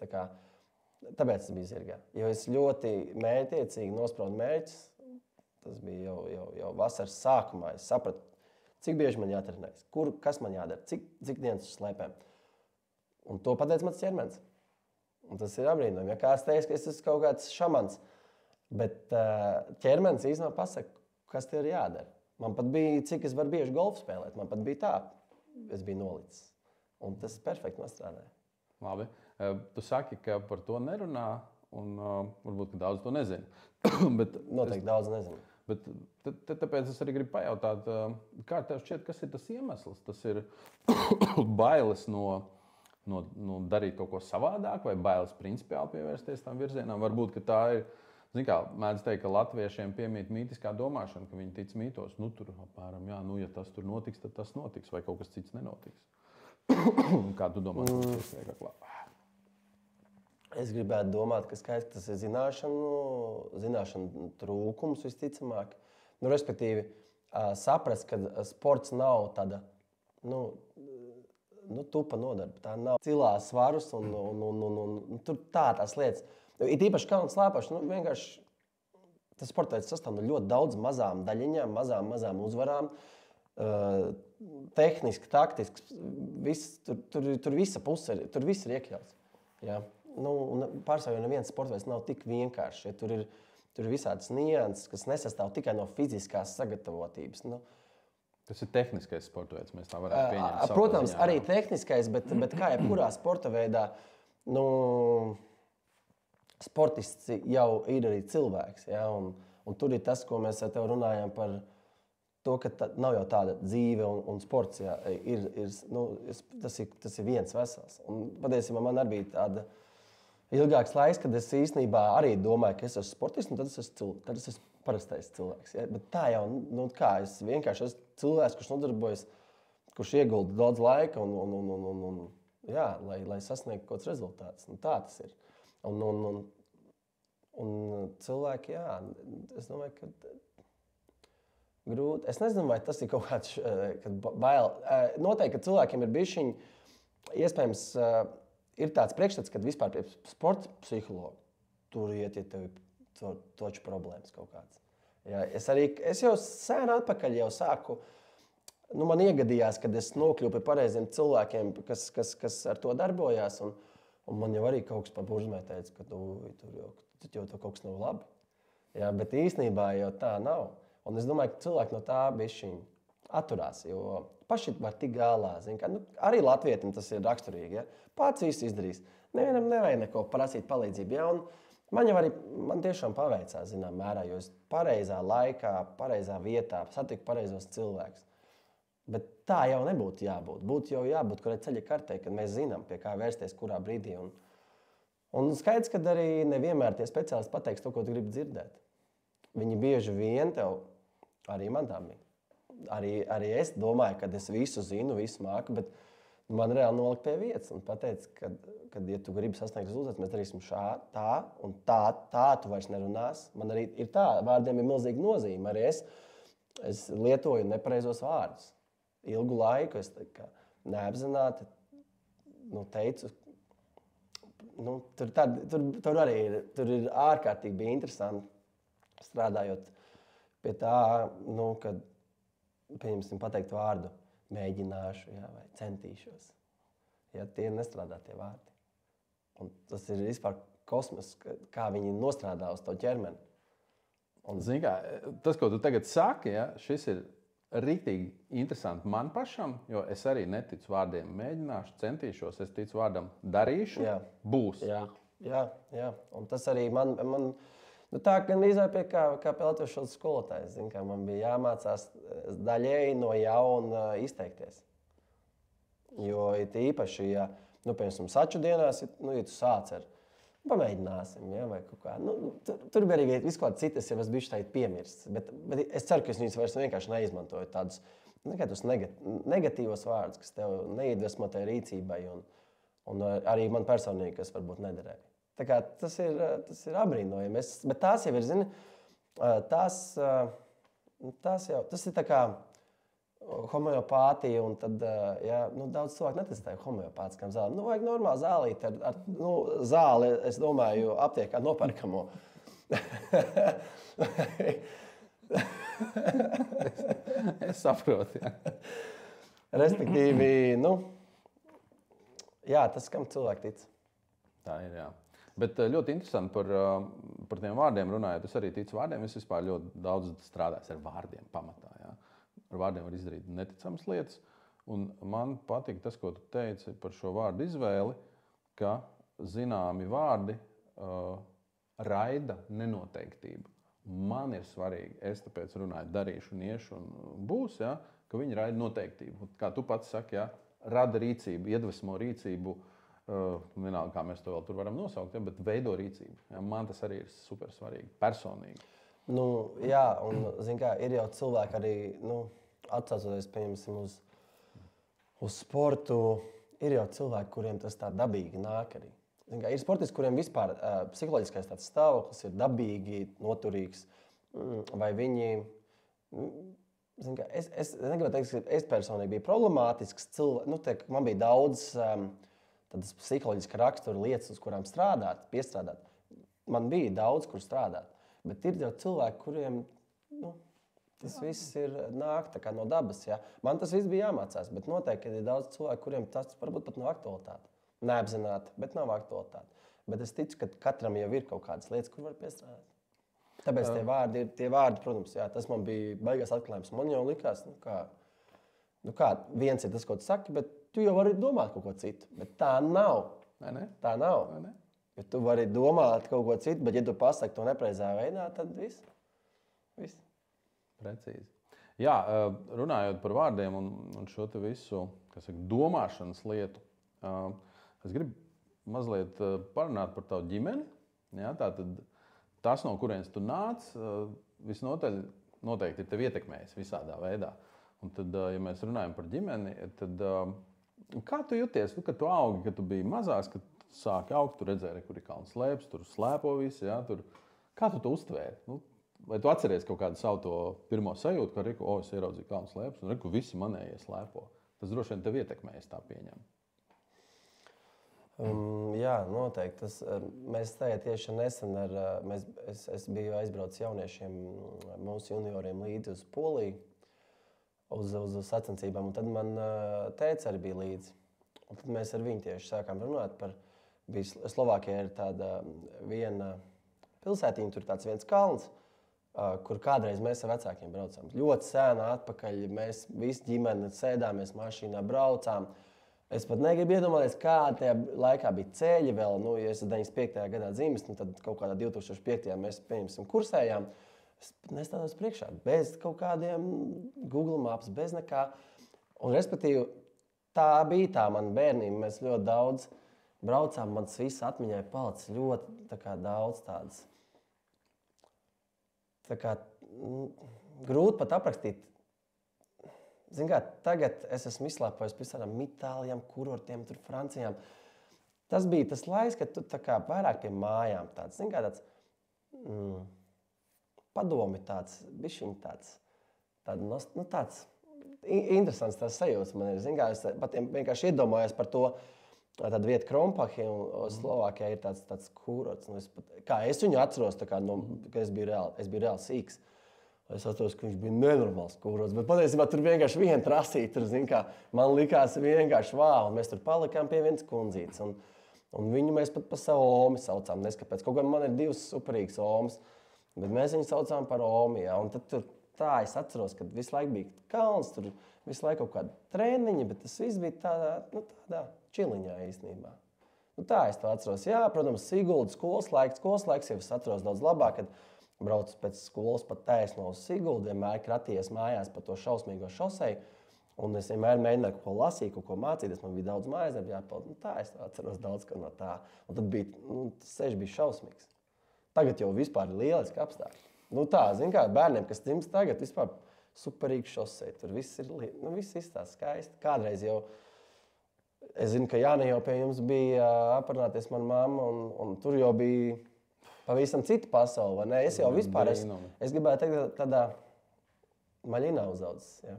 Tāpēc tas bija zirgā. Jo es ļoti mērķtiecīgi nospraudu mērķus. Tas bija jau vasaras sākumā. Es sapratu, cik bieži man jātrenējas, kas man jādara, cik dienas uz slēpēm. Un to pateica mans ķermenis. Un tas ir apbrīnojami. Ja kāds teiks, ka es esmu kaut kāds šamans, bet ķermenis īstenībā pasaka, kas tev ir jādara. Man pat bija, cik es varu bieži golfu spēlēt, man pat bija tā. Es biju nolicis. Un tas perfekti nostrādāja. Labi. Tu saki, ka par to nerunā, un varbūt daudz to nezina. Noteikti daudz nezinu. Bet tāpēc es arī gribu pajautāt, kā tev šķiet, kas ir tas iemesls? Tas ir bailes no darīt kaut ko savādāk, vai bailes principiāli pievērsties tam virzienam? Varbūt, ka tā ir, zin kā, mēdz teikt, ka latviešiem piemīt mītiskā domāšana, ka viņi tic mītos. Nu, tur apmēram, jā, ja tas tur notiks, tad tas notiks, vai kaut kas cits nenotiks. Kā tu domā? Es gribētu domāt, ka skaidrs, ka tas ir zināšanu trūkums visticamāk. Nu, respektīvi, saprast, ka sports nav tāda tupa nodarbe. Tā nav cilā svarus un tur tās lietas. Ir īpaši kalnu slēpošana, vienkārši tas sports sastāv no ļoti daudz mazām daļiņām, mazām uzvarām. Tehniski, taktiski, tur visa puse, tur viss ir iekļauts. Ja? Pārsvarā jau neviens sports vairs nav tik vienkārši. Ja? Tur ir visādas nianses, kas nesastāv tikai no fiziskās sagatavotības. Tas ir tehniskais sporta veids, mēs tā varētu pieņemt. Protams, arī tehniskais, bet kā jebkurā sporta veidā, sportists jau ir arī cilvēks. Ja? Un tur ir tas, ko mēs ar tevi runājam par to, ka nav jau tāda dzīve un sports. Ja, tas ir viens vesels. Un patiesībā man arī bija tāda ilgāks laiks, kad es īstenībā arī domāju, ka es esmu sportists, un tad es esmu parastais cilvēks. Ja? Bet tā jau, es vienkārši esmu cilvēks, kurš nodarbojas, kurš iegulda daudz laika, lai sasniegtu kaut kāds rezultāts. Tā tas ir. Un cilvēki, jā, es domāju, ka grūti. Es nezinu, vai tas ir kaut kāds bail. Noteikti, ka cilvēkiem ir bišķiņi, iespējams, ir tāds priekšstats, kad vispār pie sporta psihologa tur iet, ja tev ir toču problēmas kaut kāds. Ja, es jau sen atpakaļ jau sāku, man iegadījās, kad es nokļuvu pie pareiziem cilvēkiem, kas ar to darbojās, un man jau arī kaut kas pa burzmē teica, ka tur jau kaut kas nav labi. Ja, bet īstenībā jau tā nav. Un es domāju, ka cilvēki no tā bišķiņ atturās, jo paši var tik galā. Arī latvietim tas ir raksturīgi. Ja? Pats visu izdarīs. Nevienam nevajag neko prasīt palīdzību. Ja? Man tiešām paveicās, zinām, mērā, jo es pareizā laikā, pareizā vietā satiku pareizos cilvēkus. Bet tā jau nebūtu jābūt. Būtu jau jābūt kurai ceļa kartē, kad mēs zinām, pie kā vērsties, kurā brīdī. Un skaidrs, ka arī nevienmēr tie speciālisti pateiks to, ko tu gribi dzirdēt. Viņi bieži vien tev, arī man tā bija. Arī es domāju, ka es visu zinu, visu māku, bet man reāli nolika pie vietas un pateica, ka ja tu gribi sasniegt rezultātus, mēs darīsim tā un tā tu vairs nerunās. Man arī ir tā, vārdiem ir milzīga nozīme. Arī es lietoju nepareizos vārdus. ilgu laiku es neapzināti teicu, tur arī ir ārkārtīgi bija interesanti strādājot pie tā, kad, pieņemsim, pateikt vārdu mēģināšu, vai centīšos. Ja, tie nestrādā tie vārdi. Un tas ir vispār kosmos, kā viņi nostrādā uz to ķermeni. Zini kā, tas, ko tu tagad saki, šis ir rīktīgi interesanti man pašam, jo es arī neticu vārdiem mēģināšu, centīšos, es ticu vārdam darīšu, būs. Jā. Un tas arī man tā gan izvēja kā pie latviešu skolotājas. Zin, kā man bija jāmācās daļēji no jauna izteikties. Jo īpaši, piemēram, saču dienās, ja tu sāc ar pamēģināsim, vai kaut kā. Tur bija arī visu kaut citas, ja es biju šeit piemirsts. Bet es ceru, ka es viņus vairs vienkārši neizmantoju tādus negatīvos vārdus, kas tev neiedvesmo tai rīcībai un arī man personīgi, kas varbūt nederēja. Tā kā tas ir apbrīnojami. Bet tās jau ir, zini, tas ir tā kā homeopātija, un tad daudz cilvēku netestēja homeopātiskām zālēm. Vajag normālu zālīti ar zāli, es domāju, aptiekā nopērkamo. Es saprotu, Respektīvi, tas, kam cilvēki tic. Tā ir, jā. Bet ļoti interesanti par tiem vārdiem runājot. Es arī ticu vārdiem. Es vispār ļoti daudz strādāju ar vārdiem pamatā. Jā. Ar vārdiem var izdarīt neticamas lietas. Un man patīk tas, ko tu teici par šo vārdu izvēli, ka zināmi vārdi raida nenoteiktību. Man ir svarīgi, es tāpēc runāju, darīšu, iešu un būs, ka viņi raida noteiktību. Kā tu pats saki, rada rīcību, iedvesmo rīcību, vienalga, kā mēs to vēl tur varam nosaukt, bet veido rīcību. Man tas arī ir super svarīgi, personīgi. Jā, un zin kā, ir jau cilvēki arī, atsaucoties, pieņemsim, uz sportu, ir jau cilvēki, kuriem tas tā dabīgi nāk arī. Zin kā, ir sportisti, kuriem vispār psiholoģiskais tāds stāvoklis ir dabīgi, noturīgs, vai viņi, zin kā, es negribu teikt, ka es personīgi biju problemātisks cilvēks, man bija daudz tādas psiholoģiska rakstura lietas, uz kurām piestrādāt. Man bija daudz, kur strādāt. Bet ir jau cilvēki, kuriem tas viss nāk no dabas. Ja? Man tas viss bija jāmācās, bet noteikti ir daudz cilvēku, kuriem tas varbūt pat nav aktualitāte. Neapzināti, bet nav aktualitāte. Bet es ticu, ka katram jau ir kaut kādas lietas, kur var piestrādāt. Tāpēc tie vārdi, protams, tas man bija baigās atklājums. Man jau likās, kā viens ir tas, ko tu saki, bet tu jau vari domāt kaut ko citu. Bet tā nav. Ne? Tā nav. Ne? Ja tu vari domāt kaut ko citu, bet ja tu pasaki to nepreizā veidā, tad viss. Precīzi. Jā, runājot par vārdiem un šo te visu, domāšanas lietu, es gribu mazliet parunāt par tavu ģimeni. Jā, tātad tas, no kurienes tu nāc, visnotaļ noteikti ir tevi ietekmējis visādā veidā. Un tad, ja mēs runājam par ģimeni, tad kā tu jūties, kad tu augi, kad tu biji mazāks, kad sāki augt, tu redzēji, kur ir kalns slēpes, tur slēpo visi, kā tu to uztvēri? Vai tu atceries kaut kādu savu to pirmo sajūtu, ka es ieraudzīju kalnu slēpes, un visi manējie slēpo? Tas droši vien tev ietekmējas, tā pieņem. Jā, noteikti. Mēs tieši nesen es biju aizbraucis jauniešiem, mūsu junioriem līdzi uz Poliju, uz sacensībām, un tad man tēvs arī bija līdzi. Un tad mēs ar viņu tieši sākām runāt par, Slovākijā ir tāda viena pilsētiņa, tur tāds viens kalns, kur kādreiz mēs ar vecākiem braucām. Ļoti sēnā atpakaļ, mēs visi ģimene sēdāmies mašīnā, braucām. Es pat negribu iedomāties, kāda tajā laikā bija ceļi vēl. Ja es 95. gadā dzimis, tad kaut kādā 2005. mēs kursējām. Es pat nestādos priekšā, bez kaut kādiem Google Maps, bez nekā. Un, respektīvi, tā bija tā mana bērnība. Mēs ļoti daudz braucām, mans viss atmiņai palicis ļoti daudz tādas. Grūti pat aprakstīt. Zin kā, tagad es esmu izslēpojis par visādām Itālijām, kurortiem, tur Francijām. Tas bija tas laiks, kad tu vairāk pie mājām tāds, zin kā, tāds padomi tāds, bišķiņ tāds interesants tas sajūts man ir. Zin, kā, es pat vienkārši iedomājos par to, tāda vieta Krompahi un Slovākijā ir tāds kurorts. Nu, es viņu atceros, kā, ka es biju reāli sīks. Es atceros, ka viņš bija nenormāls kurorts. Bet patiesībā tur vienkārši viena trasīta. Man likās vienkārši vau. Mēs tur palikām pie vienas kundzītes. Un viņu mēs pat par savu Omi saucām. Neskapēc. Kaut gan man ir 2 superīgas Omas. Bet mēs viņu saucām par Omi. Ja? Un tad tur tā es atceros, ka visu laiku bija kalns. Tur visu laiku kaut kāda treniņa. Bet tas viss bija tādā čiliņā īstenībā. Tā es to atceros. Jā, protams, Sigulda skolas laiks. Skolas laiks jau es atceros daudz labāk. Kad braucu pēc skolas pat taisno uz Siguldu, vienmēr kratījies mājās pa to šausmīgo šoseju. Un es vienmēr mēģināju kaut ko lasīt, kaut ko mācīties. Man bija daudz mājasdarbu jāpilda. Tā es atceros daudz ko no tā. Un tad tas ceļš bija šausmīgs. Tagad jau vispār ir lieliski apstākļi. Tā, zin kā, bērniem, kas dzimst tagad, vispār superīgs šoseja. Tur viss izstāsta skaisti. Kādreiz jau, es zinu, ka Jāna jau pie jums bija aprunāties mana mamma, un tur jau bija pavisam cita pasaule, vai ne? Es jau vispār, es gribētu teikt, tādā maļinā uzaudzis. Jā.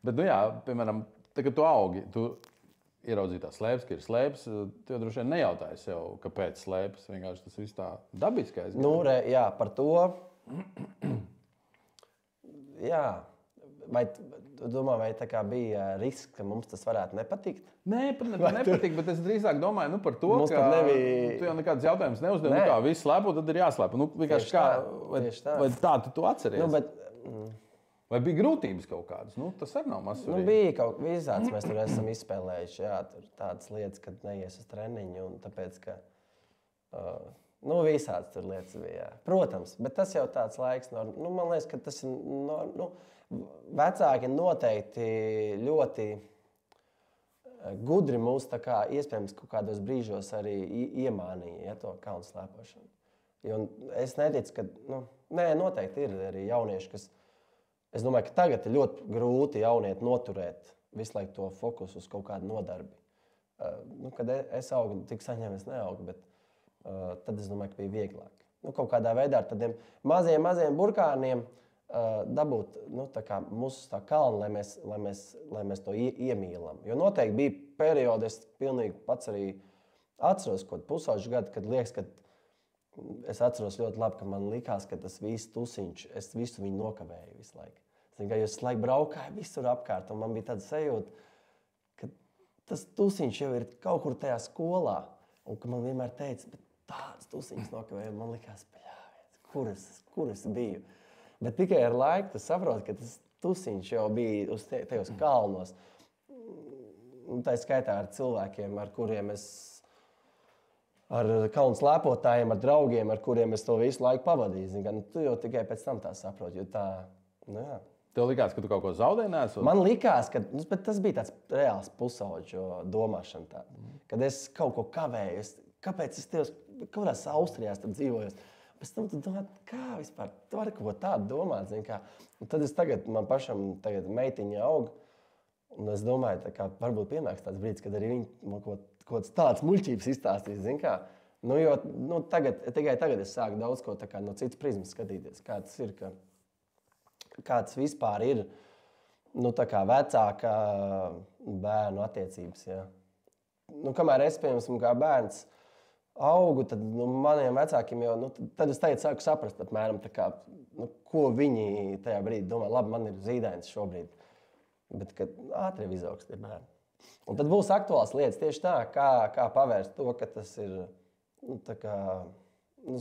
Bet, piemēram, kad tu augi, tu ieraudzīji tā slēpes, ka ir slēpes, tu jau droši vien nejautāji sev, kāpēc slēpes. Vienkārši tas viss tā dabiskais. Jā, par to. Jā. Vai tu domā, vai tā kā bija risks, ka mums tas varētu nepatikt? Nē, nepatīk, bet es drīzāk domāju par to, ka tu jau nekādas jautājumas neuzdevi. Kā viss slēpo, tad ir jāslēpo. Vienkārši kā, vai tā tu to atceries? Vai bija grūtības kaut kādas? Tas arī nav mazsvarīgi. Bija kaut kas visāds. Mēs tur esam izspēlējuši tur tādas lietas, kad neies uz treniņu. Un tāpēc, ka visāds tur lietas bija. Jā. Protams, bet tas jau tāds laiks. Man liekas, ka tas ir... Vecāki noteikti ļoti gudri mūs iespējams kaut kādos brīžos arī iemānīja to kalnu slēpošanu. Jo es neticu, ka noteikti ir arī jaunieši, kas... Es domāju, ka tagad ir ļoti grūti jaunieti noturēt visu laiku to fokusu uz kaut kādu nodarbi. Kad es augu, tik saņēmu, es neaugu, bet tad es domāju, ka bija vieglāk. Kaut kādā veidā ar tādiem maziem burkāniem dabūt mūsu tā kalnu, lai mēs to iemīlam. Jo noteikti bija periodi, es pilnīgi pats arī atceros, kaut pusauģu gadu, kad liekas, ka es atceros ļoti labi, ka man likās, ka tas viss tusiņš, es visu viņu nokavēju visu laiku. Jo es laiku braukāju visur apkārt, un man bija tāda sajūta, ka tas tusiņš jau ir kaut kur tajā skolā, un ka man vienmēr teica, bet tāds tusiņš nokavēju, un man likās, kur es biju. Bet tikai ar laiku tu saproti, ka tas tusiņš jau bija uz tajos kalnos. Tā skaitā ar cilvēkiem, ar kuriem ar kalnu slēpotājiem, ar draugiem, ar kuriem es to visu laiku pavadīju. Tu jau tikai pēc tam tā saproti, jo tā, jā. Tev likās, ka tu kaut ko zaudēji? Man likās, ka tas bija tāds reāls pusauģu domāšana tāda. Kad es kaut ko kavēju, kāpēc es kaut kādās Austrijās tur dzīvoju? Pēc tam tu domā, kā vispār, tu vari kaut ko tādu domāt, Un tad man pašam meitiņa aug, un es domāju, varbūt pienāks tāds brīdis, kad arī viņi man kaut kāds tāds muļķības izstāstīs, Jo tikai tagad es sāku daudz ko no citas prizmas skatīties, kā tas ir, kā tas vispār ir, vecāka bērnu attiecības, jā. Kamēr es, piemēram, kā bērns, augu, tad maniem vecākiem jau, tad es sāku saprast apmēram, ko viņi tajā brīdī domā. Labi, man ir zīdainis šobrīd, bet kad ātri izaugs tie bērni. Un tad būs aktuāls lietas tieši tā, kā pavērst to, ka tas ir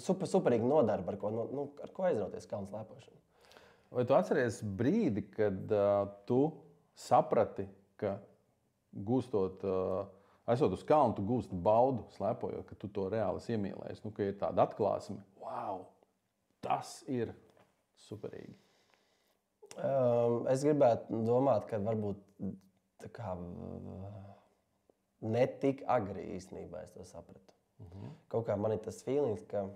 superīgi nodarba, ar ko aizrauties kalnu slēpošanu. Vai tu atceries brīdi, kad tu saprati, ka gūstot... Esot uz kalnu, tu gūsti baudu, slēpojot, ka tu to reāli iemīlējies. Ka ir tāda atklāsme. Wow, tas ir superīgi. Es gribētu domāt, ka varbūt ne tik agri īstenībā es to sapratu. Kaut kā man ir tas feelings, ka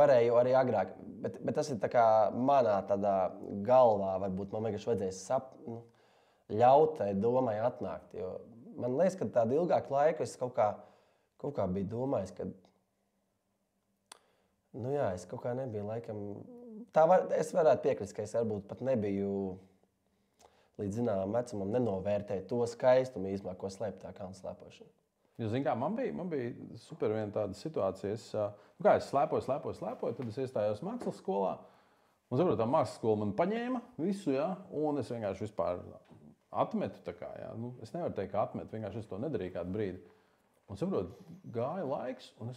varēju arī agrāk. Bet tas ir manā tādā galvā. Varbūt man vienkārši vajadzēja ļaut tai domai atnākt. Jo man liekas, ka tādu ilgāku laiku es kaut kā biju domājis, ka es kaut kā nebiju laikam... Es varētu piekrist, ka es varbūt pat nebiju līdz zināmam vecumam nenovērtēju to skaistumu īstenībā, ko slēpj tā kalnu slēpošana. Jūs zināt, kā man bija super viena tāda situācija. Es slēpoju, tad es iestājos mākslas skolā. Un saprotu, tā mākslas skola man paņēma visu, ja, un es vienkārši vispār atmetu. Ja. Nu, es nevaru teikt, ka atmetu, vienkārši es to nedarīju kādu brīdi. Un saprotu, gāja laiks, un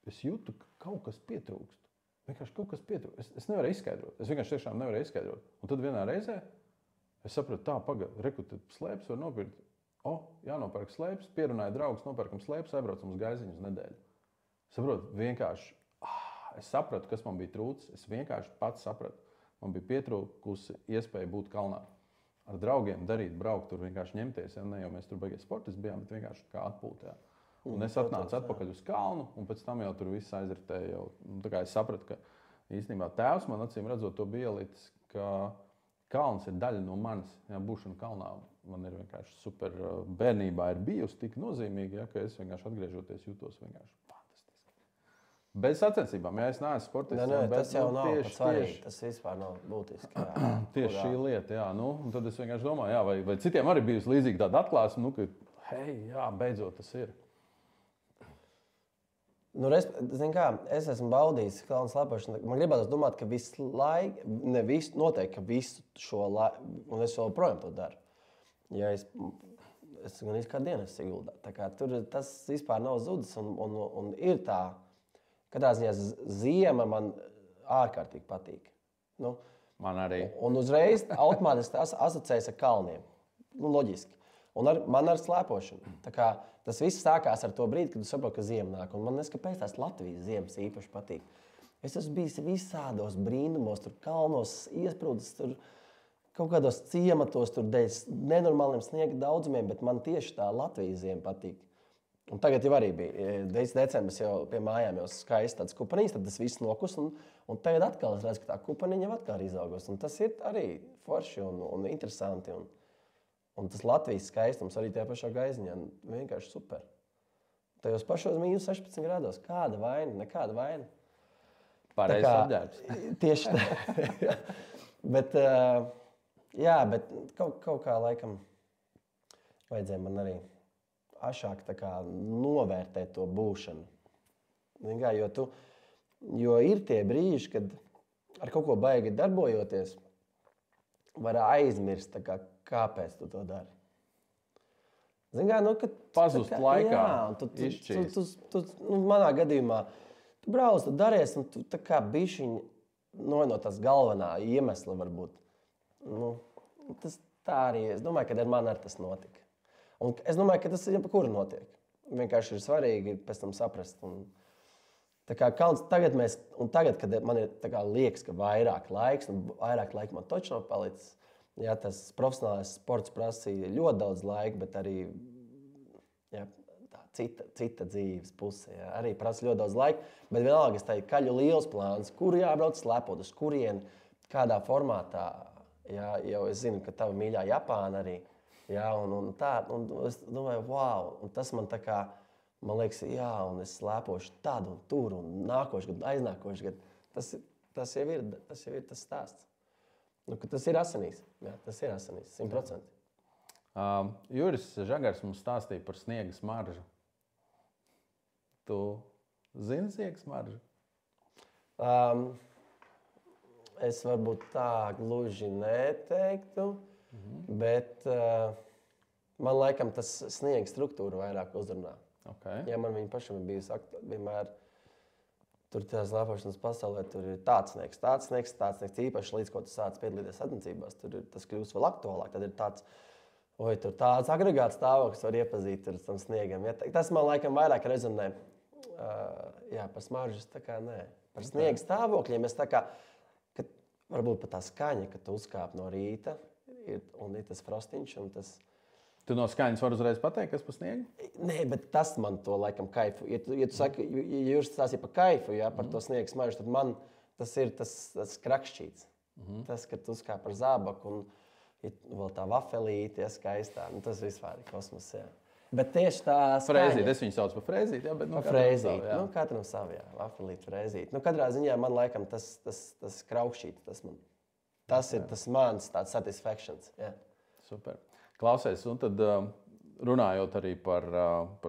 es jūtu, ka kaut kas pietrūkst. Vienkārši kaut kas pietrūkst. Es nevaru izskaidrot. Es vienkārši tiešām nevaru izskaidrot. Un tad vienā reizē es sapratu, tā, pagaidi, slēpes var nopirkt. Jānopērk slēpes, pierunāja draugus, nopērkam slēpes, aizbraucam uz Gaiziņu uz nedēļu. Saprotu, vienkārši, es sapratu, kas man bija trūcis. Es vienkārši pats sapratu. Man bija pietrūkusi iespēja būt kalnā. Ar draugiem darīt, braukt, tur vienkārši ņemties. Ja? Ne jau mēs tur beigās sportisti bijām, bet vienkārši kā atpūtā. Un es atnācu atpakaļ uz kalnu, un pēc tam jau tur viss aizritēja. Tā kā es sapratu, ka īstenībā tēvs man acīm redzot to bija ielicis, ka kalns ir daļa no manis. Ja, būšana kalnā man ir vienkārši super. Bērnībā ir bijusi tik nozīmīga, ja, ka es vienkārši atgriežoties jūtos vienkārši fantastiski. Bez sacensībām, ja es neesmu sportists. Nē, tas jau nav svarīgi. Tas vispār nav būtiski. Tieši šī lieta, jā. Nu, un tad es vienkārši domāju, jā, vai citiem arī bijusi līdzīga tāda atklāsme, ka, hei, jā, beidzot tas ir. Nu, es esmu baudījis kalnu slēpošanu. Man gribētu domāt, ka visu laiku, noteikti, ka visu šo laiku, un es joprojām to daru. Ja es gan kādu dienu esmu ieguldījis. Tā kā tur tas vispār nav zudis, un ir tā, katrā ziņā ziema man ārkārtīgi patīk. Nu, man arī. Un uzreiz automātiski asociējas ar kalniem. Nu, loģiski. Un man ar slēpošanu. Tā kā tas viss sākās ar to brīdi, kad tu saproti, ka ziema nāk. Un man kāpēc tās Latvijas ziemas īpaši patīk. Es esmu bijis visādos brīnumos, tur kalnos, iesprūdis, tur kaut kādos ciematos, tur dēļ nenormāliem sniega daudzumiem, bet man tieši tā Latvijas ziema patīk. Un tagad jau arī bija 10. decembris jau pie mājām jau skaisti tāds kupaniņas, tad tas viss nokus, un tagad atkal es redzu, ka tā kupaniņa jau atkal ir izaugos. Un tas ir arī forši un interesanti. Un tas Latvijas skaistums arī tajā pašā Gaiziņā vienkārši super. Tajos pašos mīnus 16 grādos. Kāda vaina? Nekāda vaina. Pareizs apģērbs. Tieši tā. bet kaut kā laikam vajadzēja man arī ašāk novērtēt to būšanu. Jo ir tie brīži, kad ar kaut ko baigi darbojoties, var aizmirst, kāpēc tu to dari. Pazust laikā. Jā, manā gadījumā tu brauc, tu daries, un tu tā kā bišķiņ no tās galvenā iemesla varbūt. Tas tā arī, es domāju, ka ar mani arī tas notika. Un es domāju, ka tas ir jebkur notiek. Vienkārši ir svarīgi pēc tam saprast. Tā kā kalns tagad, kad man ir liekas, ka vairāk laiks, un vairāk laika man taču nav palicis, jā, tas profesionālais sports prasīja ļoti daudz laika, bet arī jā, cita dzīves puse. Jā, arī prasa ļoti daudz laika, bet vienalga es teiktu, kaļu liels plāns, kur jābrauc slēpot, uz kurien, kādā formātā. Jā, jau es zinu, ka tava mīļā Japāna arī. Jā, un es domāju, wow, un tas man man liekas, jā, un es slēpošu tādu un tur, un nākošu gadu, aiznākošu gadu. Tas jau ir tas stāsts. Tas ir asinīs. Jā, tas ir asinīs, 100%. Juris Žagars mums stāstīja par sniega smaržu. Tu zini sniega smaržu? Es varbūt tā gluži neteiktu, bet man laikam tas sniega struktūra vairāk uzrunā. Okay. Ja man viņa pašam ir bijusi vienmēr tur tās slēpošanas pasaulē, tur ir tāds sniegs, īpaši līdz ko tu sāc piedalīties sacensībās, tur tas kļūst vēl aktuālāk. Tad ir tur tāds agregāts stāvoklis var iepazīt ar tam sniegam. Ja, tas man laikam vairāk rezonē. Par smaržas tā kā nē. Par sniega stāvokļiem es varbūt pat tā skaņa, ka tu uzkāp no rīta un ir tas frostiņš un tas. Tu no skaņas vari uzreiz pateikt, kas par sniegu? Nē, bet tas man to laikam kaifu. Ja tu saki, ja jūs stāstīja par kaifu, ja, par to sniega smaržu, tad man tas ir tas krakšķīts. Tas, kad tu uzkāp ar zābaku un vēl tā vafelīte, ja, skaistā. Tas vispār ir kosmos, jā. Bet tieši tā skaņa. Frēzīt, es viņu sauc par frēzīt, jā, bet frēzīt, katram savu, jā, vafelīt, frēzīt. Katrā ziņā man laikam tas kraukšķīts, tas man. Tas ir tas mans tāds satisfactions. Jā. Super. Klausies, un tad runājot arī par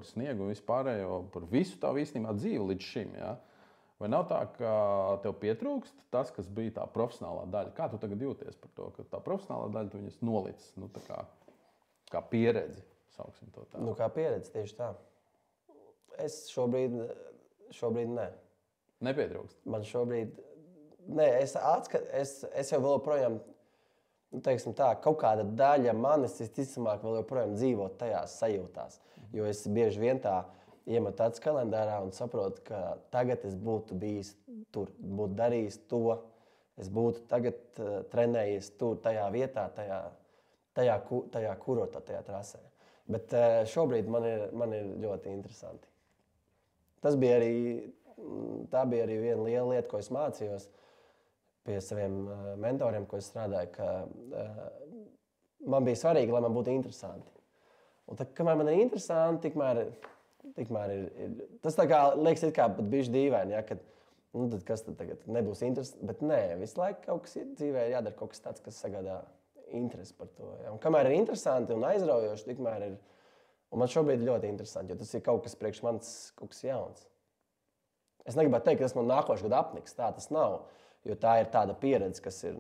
sniegu un vispārējo, par visu tavu īstenībā dzīvi līdz šim, ja? Vai nav tā, ka tev pietrūkst tas, kas bija tā profesionālā daļa? Kā tu tagad jūties par to, ka tā profesionālā daļa tu viņas nolicis, nu, tā kā pieredzi, sauksim to tā? Nu, kā pieredzi, tieši tā. Es šobrīd nē. Nepietrūkst? Man šobrīd... Nē, es jau vēl projām, nu, teiksim tā, kaut kāda daļa manis visticamāk vēl joprojām dzīvo tajās sajūtās. Jo es bieži vien tā iemetu acis kalendārā un saprotu, ka tagad es būtu bijis tur, būtu darījis to, es būtu tagad trenējies tur, tajā vietā, tajā kurortā, tajā trasē. Bet šobrīd man ir ļoti interesanti. Tā bija arī viena liela lieta, ko es mācījos pie saviem mentoriem, ko es strādāju, ka man bija svarīgi, lai man būtu interesanti. Un tad, kamēr man ir interesanti, tikmēr ir tas tā kā liekas it kā pat bišķi dīvaini, ja, kad, nu tad kas tad tagad nebūs interesanti, bet nē, visu laiku kaut kas dzīvē ir jādara kaut kas tāds, kas sagādā interesi par to. Ja. Un kamēr ir interesanti un aizraujoši, tikmēr ir, un man šobrīd ir ļoti interesanti, jo tas ir kaut kas priekš manis, kaut kas jauns. Es negribētu teikt, ka tas man nākošais gadu apniks, tā tas nav. Jo tā ir tāda pieredze, kas ir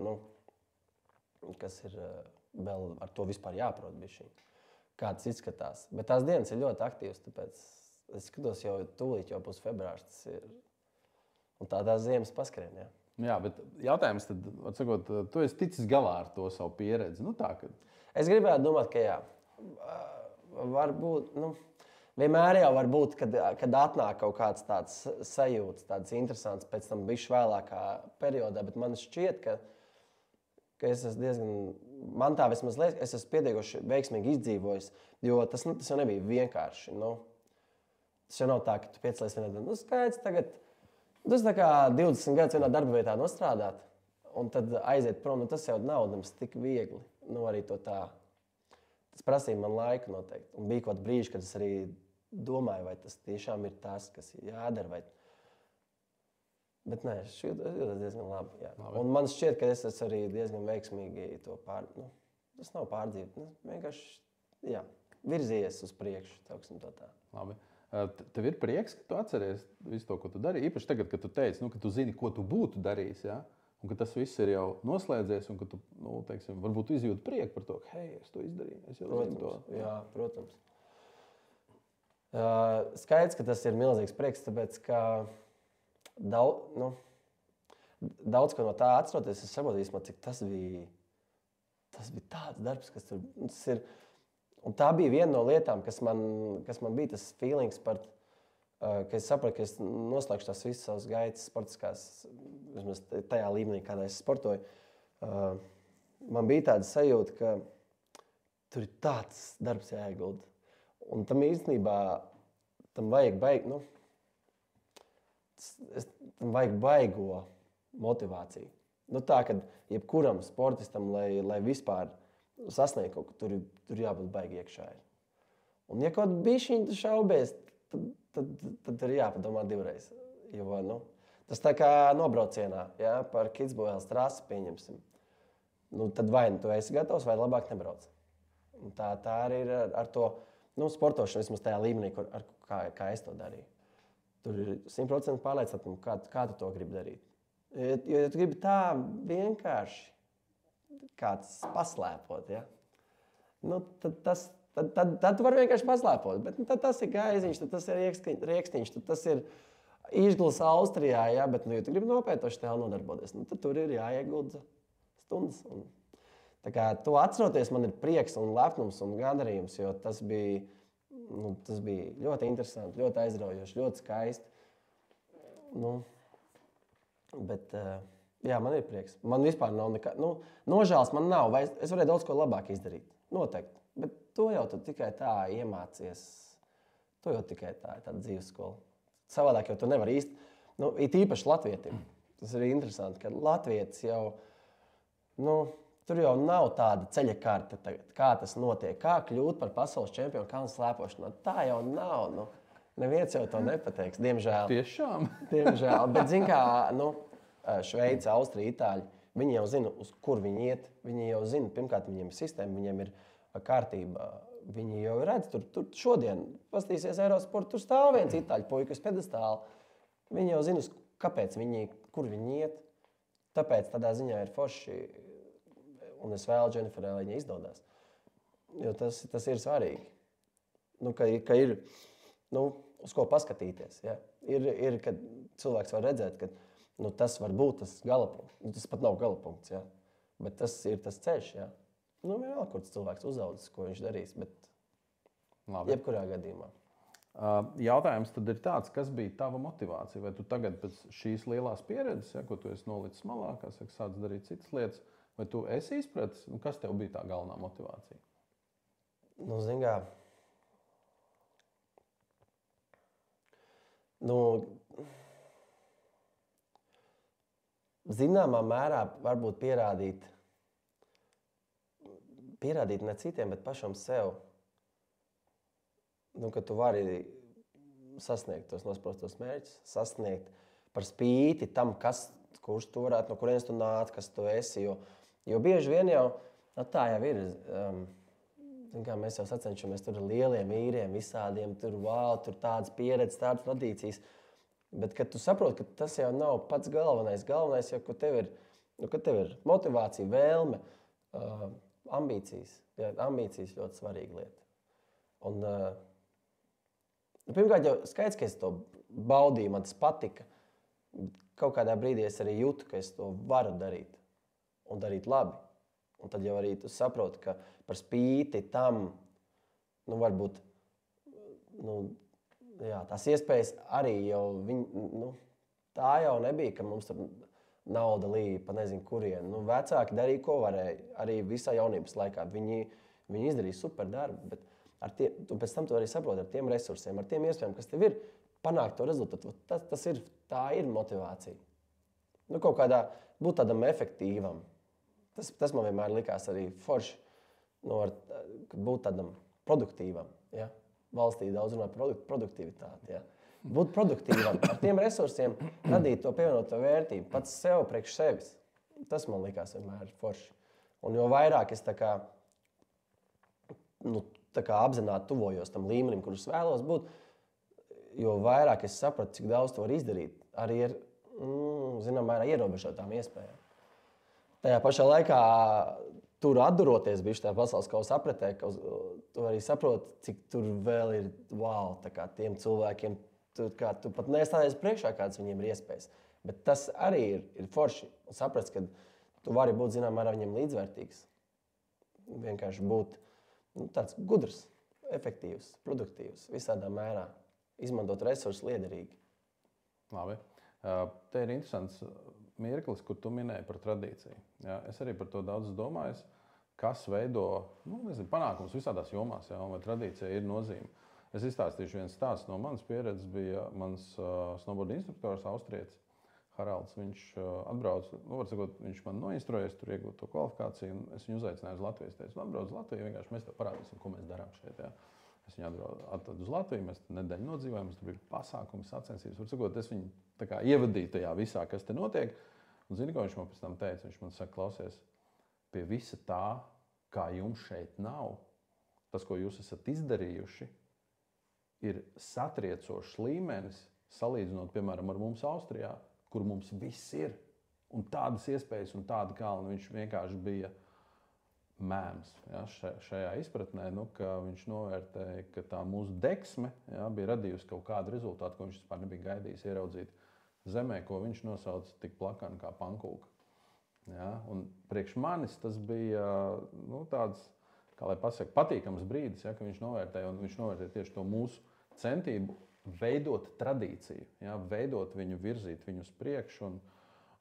vēl ar to vispār jāprot bišķiņ. Kā tas izskatās. Bet tās dienas ir ļoti aktīvas, tāpēc es skatos jau tūlīt, jau būs februārs. Tas ir. Un tās ziemas paskrien, jā. Jā, bet jautājums tad, atsakot, tu esi ticis galā ar to savu pieredzi. Nu, tā, ka... Es gribētu domāt, ka jā. Varbūt, vienmēr jau var būt, kad atnāk kaut kāds tāds sajūts, tāds interesants pēc tam bišķi vēlākā periodā, bet man šķiet, ka es esmu diezgan, man tā vismaz liekas, es esmu pietiekoši veiksmīgi izdzīvojis, jo tas jau nebija vienkārši. Tas jau nav tā, ka tu piecelies vienā dienā, skaidrs tagad, tas tā kā 20 gadus vienā darba vietā nostrādāt, un tad aiziet prom, tas jau nav nemaz tik viegli, arī to tā. Tas prasīja man laiku noteikti, un bija kaut brīži, kad es arī domāju, vai tas tiešām ir tas, kas ir jādara. Bet nē, es jūtos diezgan labi. Jā. Un man šķiet, ka es esmu arī diezgan veiksmīgi to tas nav pārdzīvot. Vienkārši virzījies uz priekšu. Tā. Labi. Tev ir prieks, ka tu atceries visu to, ko tu darīji? Īpaši tagad, kad tu teici, ka tu zini, ko tu būtu darījis. Ja? Un ka tas viss ir jau noslēdzies, un ka tu varbūt izjūti prieku par to, ka hei, es to izdarīju. Es jau zinu to. Jā, protams. Skaidrs, ka tas ir milzīgs prieks, tāpēc, ka daudz ko no tā atceroties, es saprotu īstenībā, cik tas bija tāds darbs, kas tur ir. Un tā bija viena no lietām, kas man bija tas feelings par, ka es sapratu, ka es noslēgšu tās visas savas gaitas sportiskās, vismaz tajā līmenī, kādā es sportoju. Man bija tāda sajūta, ka tur ir tāds darbs jāiegulda. Un tam īstenībā tam vajag baigo motivāciju. Tā, ka jebkuram sportistam, lai vispār sasniegt kaut ko, tur jābūt baigi iekšā. Un ja kaut bišķiņ tu šaubies, tad ir jāpadomā divreiz. Jo, tas tā kā nobraucienā, ja, par Kitzbühelas trasi pieņemsim. Tad vai tu esi gatavs, vai labāk nebrauc. Un tā arī ir ar to sportošanu, vismaz tajā līmenī, kā es to darīju. Tur ir 100% pārliecināti, kā tu to gribi darīt. Jo tu gribi tā vienkārši kāds paslēpot, ja? Tad tu vari vienkārši paslēpot, bet tad tas ir gaiziņš, tad tas ir riekstiņš, tad tas ir izglas Austrijā, ja? Bet ja tu gribi nopietnoši tev nodarboties, tad tur ir jāiegulda stundas. Tā kā to atceroties, man ir prieks un lepnums un gandarījums, jo tas bija ļoti interesanti, ļoti aizraujoši, ļoti skaisti. Bet jā, man ir prieks. Man vispār nav nekā, nožēlas man nav, vai es varēju daudz ko labāk izdarīt. Noteikti. Bet to jau tu tikai tā iemācies. To jau tikai tā ir tāda dzīves skola. Savādāk jau tu nevari īsti, it īpaši latvietim. Tas ir interesanti, ka latvietis jau, tur jau nav tāda ceļa karte tagad, kā tas notiek, kā kļūt par pasaules čempionu kalnu slēpošanā. Tā jau nav. Neviens jau to nepateiks, diemžēl. Tiešām? Diemžēl. Bet, zin kā, Šveice, Austrija, Itāļi, Viņi jau zina, uz kur viņi iet. Viņi jau zina, pirmkārt, viņiem ir sistēma, viņiem ir kārtība. Viņi jau redz, tur šodien pastīsies Eurosportu, tur stāv viens itāļu puika uz pedestāla. Viņi jau zina, kāpēc kur viņi iet. Tāpēc tādā ziņā ir forši, un es vēlu Dženiferai, lai viņa izdodas. Jo tas ir svarīgi. Ka ir, uz ko paskatīties. Ja? Ir, kad cilvēks var redzēt, ka tas var būt tas galapunkts. Tas pat nav galapunkts, ja? Bet tas ir tas ceļš. Ja? Vienalga, kur tas cilvēks uzaudzis, ko viņš darīs, bet jebkurā gadījumā. Jautājums tad ir tāds, kas bija tava motivācija? Vai tu tagad pēc šīs lielās pieredzes, ja, ko tu esi nolicis malā, sāc darīt citas lietas, vai tu esi izpratis, kas tev bija tā galvenā motivācija? Zin kā, zināmā mērā varbūt pierādīt ne citiem, bet pašam sev, ka tu vari sasniegt tos nosprostos mērķus, sasniegt par spīti tam, kurš tu varētu, no kurienes tu nāc, kas tu esi. Jo bieži vien jau tā jau ir. Mēs jau sacenšamies tur ar lieliem vīriem, visādiem, tur tādas pieredzes, tādas tradīcijas. Bet, kad tu saproti, ka tas jau nav pats galvenais jau, ka tev ir motivācija, vēlme, ambīcijas. Jā, ambīcijas ļoti svarīga lieta. Un, pirmkārt, jau skaidrs, ka es to baudīju, man tas patika. Kaut kādā brīdī es arī jūtu, ka es to varu darīt un darīt labi. Un tad jau arī tu saproti, ka par spīti tam, varbūt, tās iespējas arī jau, tā jau nebija, ka mums tur nauda līja pa nezinu kurien. Vecāki darīja, ko varēja, arī visā jaunības laikā. Viņi izdarīja super darbu, bet tu pēc tam tu arī saproti ar tiem resursiem, ar tiem iespējām, kas tev ir, panākt to rezultātu. Tā ir motivācija. Kaut kādā būt tādam efektīvam. Tas man vienmēr likās arī forši, būt tādam produktīvam. Ja? Valstī daudz runā par produktivitāti. Ja? Būt produktīvam, ar tiem resursiem radīt to pievienoto vērtību, pats sev priekš sevis. Tas man likās vienmēr forši. Un jo vairāk es tā kā apzināti tuvojos tam līmenim, kurus vēlos būt, jo vairāk es sapratu, cik daudz to var izdarīt, arī ar, zinām, ierobežotām iespējām. Tajā pašā laikā tur atduroties bišķi tajā pasaules kausa apritē, tu arī saproti, cik tur vēl ir tiem cilvēkiem, tu pat neestādies priekšā, kādas viņiem ir iespējas. Bet tas arī ir forši saprast, ka tu vari būt, zinām, ar viņiem līdzvērtīgs. Vienkārši būt tāds gudrs, efektīvs, produktīvs, visādā mērā. Izmantot resursus liederīgi. Labi. Te ir interesants mirklis, kur tu minēji par tradīciju. Ja, es arī par to daudz domāju, kas veido panākumus visādās jomās, ja, vai tradīcija ir nozīme. Es izstāstīšu viens stāsts no manas pieredzes. Bija mans snowboard instruktors, austrietis Haralds. Viņš atbrauca, viņš man noinstruojas, tur iegūt to kvalifikāciju, un es viņu uzaicināju uz Latviju. Es teicu, atbrauc uz Latviju, vienkārši mēs tev parādīsim, ko mēs darām šeit. Ja. Es viņu atvadu uz Latviju, mēs nedēļu nodzīvojām, tur bija pasākumi, sacensības. Es viņu ievadīju tajā visā, kas te notiek. Un zini, ko viņš man pēc tam teica? Viņš man saka, klausies, pie visa tā, kā jums šeit nav, tas, ko jūs esat izdarījuši, ir satriecošs līmenis, salīdzinot, piemēram, ar mums Austrijā, kur mums viss ir. Un tādas iespējas un tāda kalna, viņš vienkārši bija mēms, ja, šajā izpratnē, ka viņš novērtēja, ka tā mūsu deksme, ja, bija radījusi kaut kādu rezultātu, ko viņš vispār nebija gaidījis ieraudzīt zemē, ko viņš nosauca tik plakani kā pankūka. Ja, un priekš manis tas bija tāds, kā lai pasaka, patīkams brīdis, ja, ka viņš novērtēja tieši to mūsu centību veidot tradīciju, ja, veidot viņu, virzīt viņu uz priekšu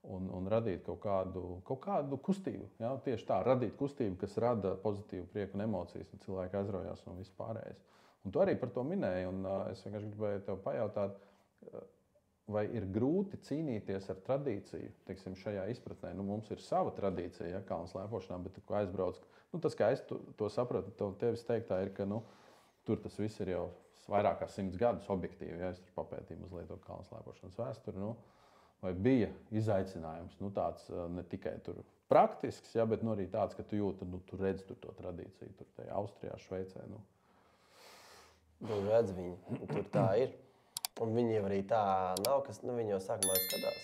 un radīt kaut kādu kustību. Ja? Tieši tā, radīt kustību, kas rada pozitīvu prieku un emocijas, un cilvēki aizraujās un viss pārējais. Un tu arī par to minēji, un es vienkārši gribēju tev pajautāt, vai ir grūti cīnīties ar tradīciju, teiksim, šajā izpratnē. Mums ir sava tradīcija, ja, kalnu slēpošanā, bet tu aizbrauc. Tas, kā es to sapratu, tevis teiktā ir, ka tur tas viss ir jau vairāk kā 100 gadus objektīvi. Ja, es tur papētīju mazliet to kalnu slēpošanas vēsturi. vai bija izaicinājums, nu tāds ne tikai tur praktisks, ja, bet nu arī tāds, ka tu jūti, nu tu redzi tur to tradīciju, tur tajā Austrijā, Šveicē, nu. Tu redz viņu, tur tā ir. Un viņi jau arī tā nav, kas, nu viņi jau sākumā skatās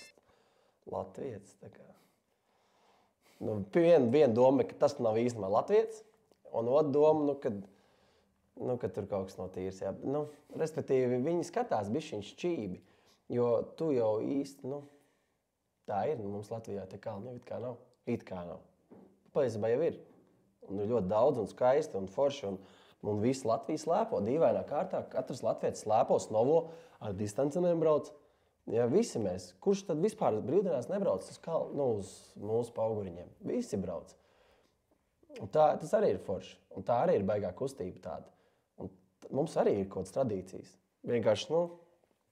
latvietis, tā kā. Nu, viena doma, ka tas nav īstenībā latvietis, un otra doma, kad tur kaut kas nav tīrs, jā. Nu, respektīvi, viņi skatās bišķiņ šķībi, jo tu jau īsti, nu, tā ir, nu, mums Latvijā te kalni jau it kā nav. Patiesībā jau ir. Un ir ļoti daudz un skaisti un forši, un visi Latvijas slēpo dīvainā kārtā. Katrs latvietis slēpo Snovo ar distancinēm brauc. Ja visi mēs, kurš tad vispār brīvdienās nebrauc uz mūsu pauguriņiem? Visi brauc. Un tas arī ir forši. Un tā arī ir baigā kustība tāda. Un mums arī ir kaut kādas tradīcijas. Vienkārši, nu,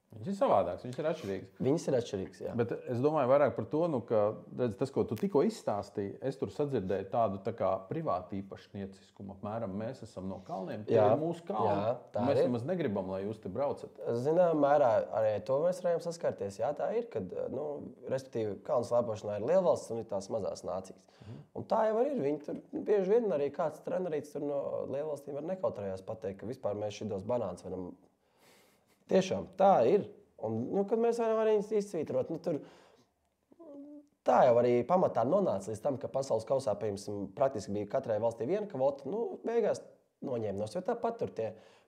Viņš ir savādāks, viņš ir atšķirīgs. Viņas ir atšķirīgas, jā. Bet es domāju vairāk par to, ka redz, tas, ko tu tikko izstāstīji, es tur sadzirdēju tādu tā kā privātu īpašnieciskumu. Apmēram mēs esam no kalniem, tie ir mūsu kalni. Jā, tā mēs ir. nemaz negribam, lai jūs te braucat. Zinām, mērā arī to mēs varējām saskarties. Jā, tā ir, kad, nu, respektīvi, kalnu slēpošanā ir lielvalsts un ir tās mazās nācijas. Un tā jau arī ir. Viņi tur bieži vien arī kāds trenerīts tur no lielvalstīm var nekautrējās pateikt, ka vispār mēs šitos banāns varam. Tiešām tā ir. Un, nu, kad mēs varam arī izsvītrot, nu, tur tā jau arī pamatā nonāca līdz tam, ka pasaules kausā, piemēram, praktiski bija katrai valstī viena kvota, nu, beigās noņēma nos, jo tāpat tur tie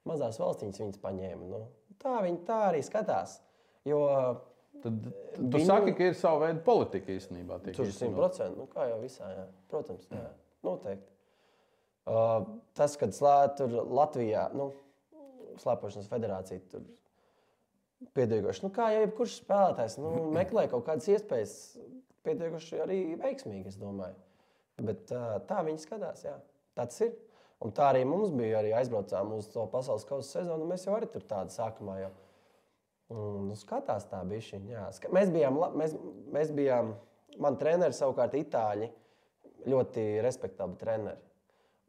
mazās valstiņas viņas paņēma. Nu, viņi tā arī skatās. Jo Tu saki, ka ir sava veida politika īstenībā. Tur 100%, nu, kā jau visā, jā. Protams, jā, noteikti. Tas, kad tur Latvijā, nu, Slēpošanas federācija tur pietiekoši. Nu, kā jau jebkurš spēlētājs, nu, meklē kaut kādas iespējas pietiekoši arī veiksmīgi, es domāju. Bet tā viņi skatās, jā. Tā tas ir. Un tā arī mums bija, arī aizbraucām uz to pasaules kausa sezonu, un mēs jau arī tur tādu sākumā jau. Nu, skatās tā bišķiņ, jā. Mēs bijām, man treneri savukārt itāļi, ļoti respektabli treneri.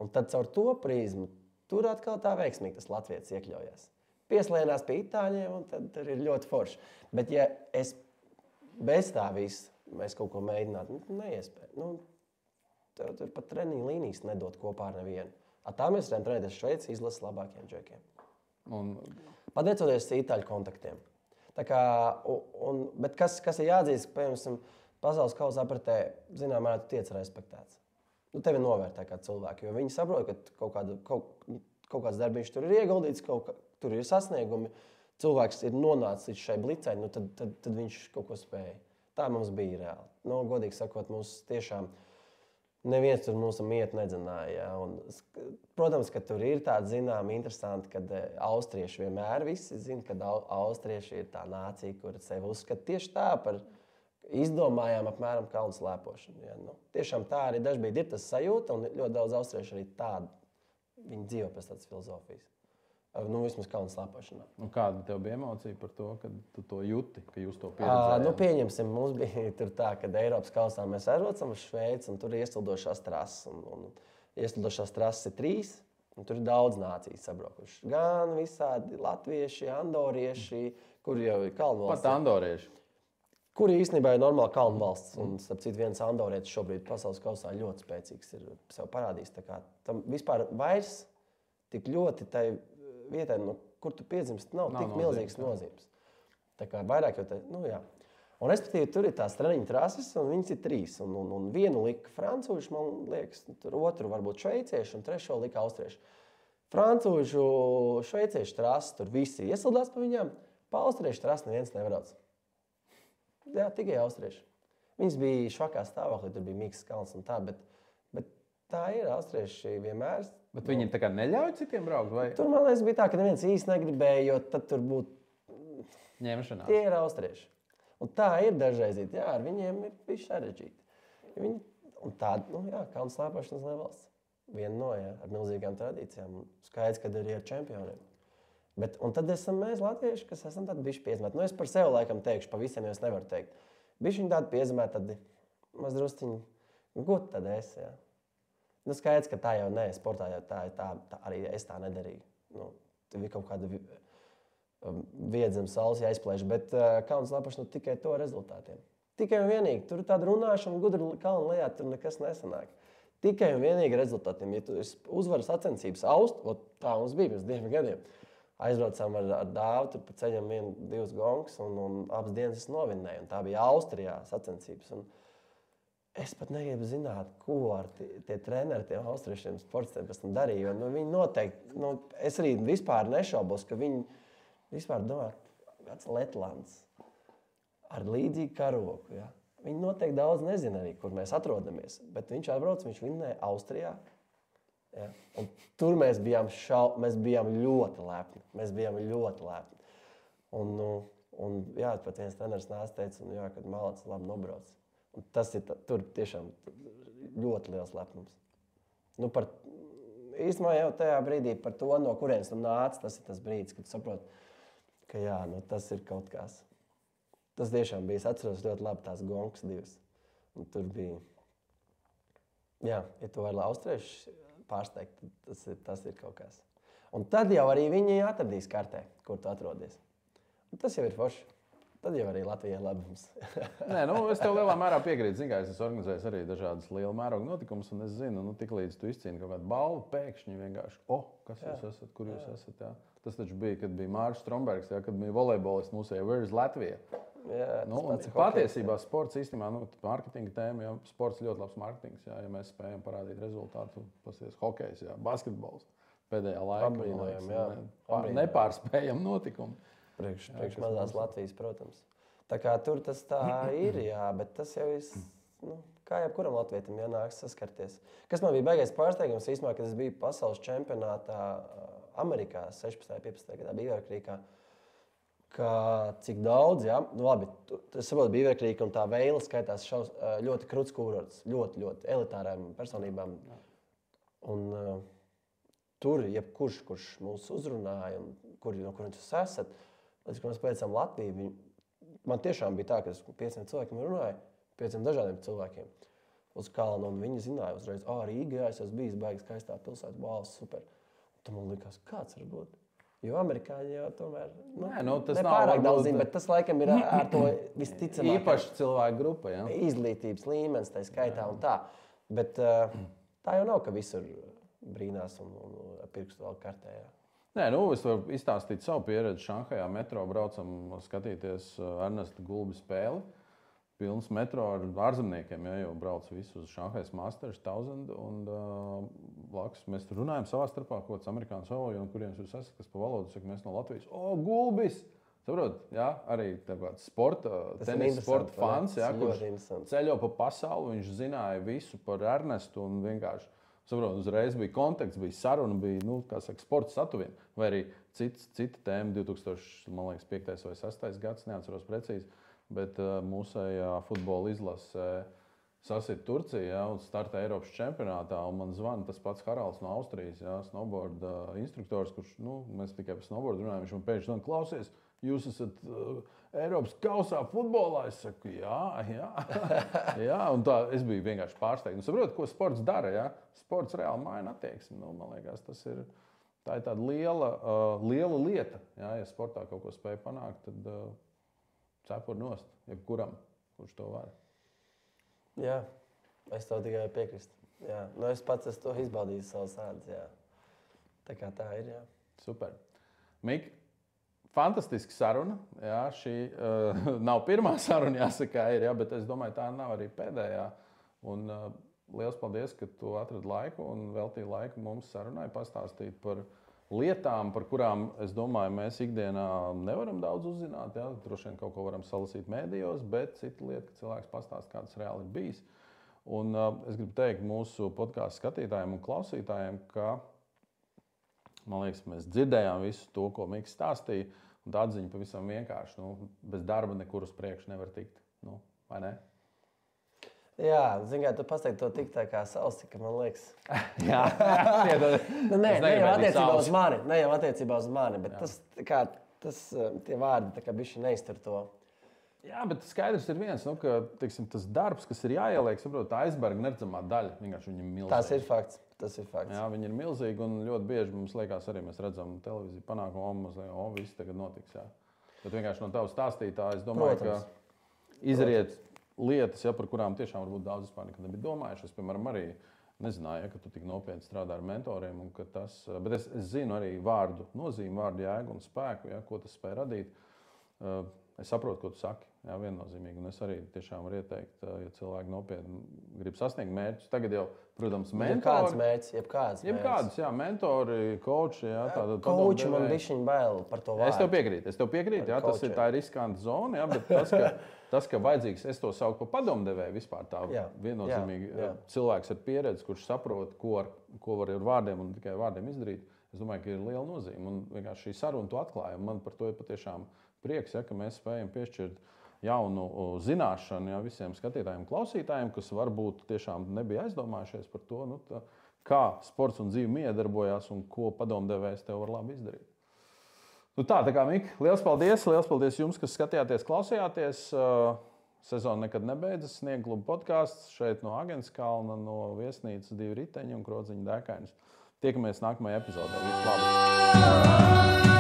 Un tad caur to prizmu tur atkal tā veiksmīgi tas latvietis iekļaujās. Pieslēnās pie itāļiem, un tad tur ir ļoti forši. Bet, ja es bez tā visu, mēs kaut ko mēģinātu, nu, neiespēju. Nu, tur pat treniņu līnijas nedod kopā ar nevienu. Tā mēs varam trenēties Šveici izlases labākiem džekiem. Pateicoties itāļu kontaktiem. Tā kā, bet kas ir jāatzīst, ka, piemēram, pasaules kausa apritē, zinām, tu tiec respektēts. Nu, tevi novērtē kā cilvēku, jo viņi saprot, ka kaut kāds darbiņš tur ir ieguldīts, tur ir sasniegumi, cilvēks ir nonācis līdz šai blicei, nu, tad viņš kaut ko spēja. Tā mums bija reāli. Nu, godīgi sakot, mums tiešām neviens tur mūsu mietu nedzināja. Ja? Un, protams, ka tur ir tādi zināmi interesanti, kad austrieši vienmēr visi zina, ka austrieši ir tā nācija, kur sevi uzskata tieši tā par izdomājām apmēram kalnu slēpošanu. Ja? Nu, tiešām tā arī dažbrīd ir tas sajūta, un ļoti daudz austrieši arī tādu, viņi dzīvo pēc tādas filozofijas. Nu, vismaz kalnu slēpošanā. Un kāda tev bija emocija par to, kad tu to jūti, ka jūs to pieredzējāt? Nu, pieņemsim, mums bija tur tā, ka Eiropas kausā mēs aizbraucam uz Šveici, un tur ir iesildošās trases. Un iesildošās trases ir 3, un tur ir daudz nācijas sabraukuši. Gan visādi latvieši, andorieši, kuri jau ir kalnu valsts. Pat andorieši. Kuri īstenībā ir normāli kalnu valsts. Un, starp citu, viens andorietis šobrīd pasaules kausā ļoti spēcīgs ir sev parādījis. Tā kā tam vispār vairs tik ļoti tai vietai, nu, kur tu piedzimst, nav tik milzīgas nozīmes. Tā kā vairāk jau te, nu jā. Un, respektīvi, tur ir tās treniņu trases, un viņas ir 3. Un vienu lika francūži, man liekas, tur otru varbūt šveicieši, un trešo lika austrieši. Francūžu, šveiciešu trases, tur visi iesildās pa viņām, pa austriešu trases neviens nebrauc. Jā, tikai austrieši. Viņas bija švakā stāvoklī, tur bija mīkstas kalns un tā, bet tā ir, austrieši vienmēr. Bet viņi tā kā neļauj citiem braukt? Vai? Tur, man liekas, bija tā, ka neviens īsti negribēja, jo tad tur būtu ņemšanās. Tie ir austrieši. Un tā ir dažreizīt, jā, ar viņiem ir bišķi sarežģīti. Un tāda, nu jā, kalnu slēpošanas lielvalsts. Viena no, jā, ar milzīgām tradīcijām. Skaidrs, kad arī ar čempioniem. Un tad esam mēs latvieši, kas esam tādi bišķi piezemēti. Nu, es par sevi laikam teikšu, pa visiem jau es nevaru teikt. Bišķiņi tādi piezemēti, tad maz drusciņi, gut tad es, jā. Nu, skaidrs, ka tā jau nē, sportā jau tā arī es tā nedarīju. Nu, tur bija kaut kāda viedzem saules jāizplēš, bet Kalns Lapašs tikai to rezultātiem. Tikai un vienīgi, tur ir tāda runāšana, gudra kalna lejā, tur nekas nesanāk. Tikai un vienīgi rezultātiem, ja tu uzvaras sacensības tā mums bija pirms 2 gadiem. Aizbraucām ar Dāvu, tur pa ceļam 1-2 gongs un abas dienas es novinnēju. Un tā bija Austrijā sacensības. Un es pat negribu zināt, ko ar tie treneri, tiem austriešiem sportistiem pēc tam darīja. Viņi noteikti, es arī vispār nešaubos, ka viņi vispār domā, kāds Letlands ar līdzīgu karogu. Ja? Viņi noteikti daudz nezina arī, kur mēs atrodamies. Bet viņš atbrauc, viņš vinnēja Austrijā. Ja? Un tur mēs bijām ļoti lepni. Un jā, pat viens treneris nāca teica, ka Malacis labi nobrauc. Un tas ir tur tiešām ļoti liels lepnums. Īstenībā jau tajā brīdī par to, no kurienes tu nāc, tas ir tas brīdis, kad tu saproti, ka jā, tas ir kaut kas. Tas tiešām bija, es atceros ļoti labi tās gongas 2. Un tur bija, jā, ja tu vari austrieši pārsteigt, tas ir kaut kas. Un tad jau arī viņi atradīs kartē, kur tu atrodies. Un tas jau ir forši. Tad jau arī Latvijai labums. Nē, es tev lielā mērā piekrītu. Zini, es esmu organizējis arī dažādas liela mēroga notikumus, un es zinu, tik līdz tu izcīni kaut kādu balvu, pēkšņi vienkārši, kas jūs esat, kur jūs esat. Jā. Tas taču bija, kad bija Mārcis Strombergs, kad bija volejbolists mūsu Where is Latvija? Jā, patiesībā sports īstenībā, marketinga tēma, jā, sports ļoti labs marketings, jā, ja mēs spējam parādīt rezultātu, pasies hokejs, jā, basketbols pēdējā laikā. Nepārspējam notikumu. Priekš mazās Latvijas, protams. Tā kā tur tas tā ir, jā, bet tas jau ir, kā jebkuram latvietim jānāk saskarties. Kas man bija baigais pārsteigums, īstenībā, kad es biju pasaules čempionātā Amerikā 16. 15. gadā Bīverkrīkā, ka cik daudz, jā, labi, es saprotu, Bīverkrīka un tā Veila skaitās ļoti kruts kurorts, ļoti elitārām personībām. Un tur, jebkurš, kurš mūs uzrunāja un no kuriem jūs esat, līdz, kad mēs pēcām Latviju, man tiešām bija tā, ka es 500 cilvēkiem runāju, 500 dažādiem cilvēkiem uz kalnu, un viņi zināja uzreiz, Rīgā es esmu bijis baigi skaistā pilsētā, wow, super. Un tad man likās, kāds var būt? Jo amerikāņi jau tomēr, tas nepārāk daudz zina, bet tas laikam ir ar to visticamāk. Īpaši cilvēku grupa, jā. Izglītības līmenis, tā skaitā un tā. Bet tā jau nav, ka visur brīnās un pirkstu vēl kartē, jā. Nē, es varu izstāstīt savu pieredzi. Šanhajā metro braucam skatīties Ernesta Gulbi spēli. Pilns metro ar ārzemniekiem, jau brauc visu uz Šanhajas Masters 1000. Un blakus mēs tur runājam savā starpā, ko tas amerikāņu valodu, un kurienes jūs esat, kas pa valodu saka, mēs no Latvijas. Gulbis! Saprot, jā, arī tāds tenisa sporta fans, jā, kurš ceļo pa pasauli, viņš zināja visu par Ernestu un vienkārši. Saprot, uzreiz bija konteksts, bija saruna, bija sporta satuviena. Vai arī cita tēma 2005. vai 2006. gads, neatceros precīzi, bet mūsējā futbola izlase sasit Turcija, jā, un starta Eiropas čempionātā, un man zvana tas pats Haralds no Austrijas, jā, snowboard instruktors, kurš, mēs tikai par snowboard runājam, viņš man pēkšņi zvana, klausies, jūs esat Eiropas kausā futbolā? Es saku, jā. Jā, un tā es biju vienkārši pārsteigts. Saprotu, ko sports dara, jā? Sports reāli maina attieksmi. Man liekas, tā ir tāda liela lieta. Jā? Ja sportā kaut ko spēj panākt, tad cepur nost, jebkuram, kurš to var. Jā, es tev tikai piekrīstu. Jā. Es pats esmu to izbaudījis savas ādas, jā. Tā kā tā ir, jā. Super. Mik, fantastiska saruna. Jā, šī nav pirmā saruna, jāsaka, jā, bet es domāju, tā nav arī pēdējā. Un liels paldies, ka tu atradi laiku un veltīji laiku mums sarunai, pastāstīt par lietām, par kurām, es domāju, mēs ikdienā nevaram daudz uzzināt. Jā, droši vien kaut ko varam salasīt mēdījos, bet cita lieta, ka cilvēks pastāst, kā tas reāli ir bijis. Un es gribu teikt mūsu podcastu skatītājiem un klausītājiem, ka man liekas, mēs dzirdējām visu to, ko Miks stāstīja. Un tā atziņa pavisam vienkārši. Bez darba nekur uz priekšu nevar tikt. Vai ne? Jā, zini, tu pasteikti to tik tā kā sausi, ka man liekas. Jā. Ne jau attiecībā uz mani, bet tie vārdi tā kā bišķi neiztur to. Jā, bet skaidrs ir viens, ka tas darbs, kas ir jāieliek, saprot, tā aizberga neredzamā daļa. Vienkārši viņam milzīgi. Tas ir fakts. Tas ir fakts. Jā, viņi ir milzīgi un ļoti bieži mums liekas, arī mēs redzam televīziju panākumu, viss tagad notiks. Jā. Bet vienkārši no tavas stāstītāja, es domāju, Protams. ka izriet lietas, par kurām tiešām varbūt daudz vispār nekad nebija domājuši. Es, piemēram, arī nezināju, ka tu tik nopietni strādā ar mentoriem. Bet es zinu arī vārdu nozīmi, vārdu jēgu un spēku, ko tas spēj radīt. Es saprotu, ko tu saki. Jā, viennozīmīgi. Un es arī tiešām varu ieteikt, ja cilvēki nopietni grib sasniegt mērķus. Tagad jau, protams, mentori. Jebkādas, jā, mentori, koči. Koči man bišķiņ bail par to vārdu. Es tev piekrītu, jā, tā ir riskanta zona, jā, bet tas, ka vajadzīgs, es to saucu par padomdevēju vispār tā viennozīmīgi cilvēks ar pieredzi, kurš saprot, ko var ar vārdiem un tikai vārdiem izdarīt. Es domāju, ka ir liela nozīme. Un vienkārši šī saruna to atklāja. Man par to ir patiešām prieks, ka mēs spējam piešķirt jaunu zināšanu visiem skatītājiem, klausītājiem, kas varbūt tiešām nebija aizdomājušies par to, kā sports un dzīve miedarbojās un ko padomdevējs tev var labi izdarīt. Tā kā Mika, liels paldies jums, kas skatījāties, klausījāties. Sezona nekad nebeidzas. Sniegkluba podkāsts šeit no Agenskalna, no viesnīcas 2 riteņi un Krodziņa Dēkainis. Tiekamies nākamajā epizodē. Visu labu!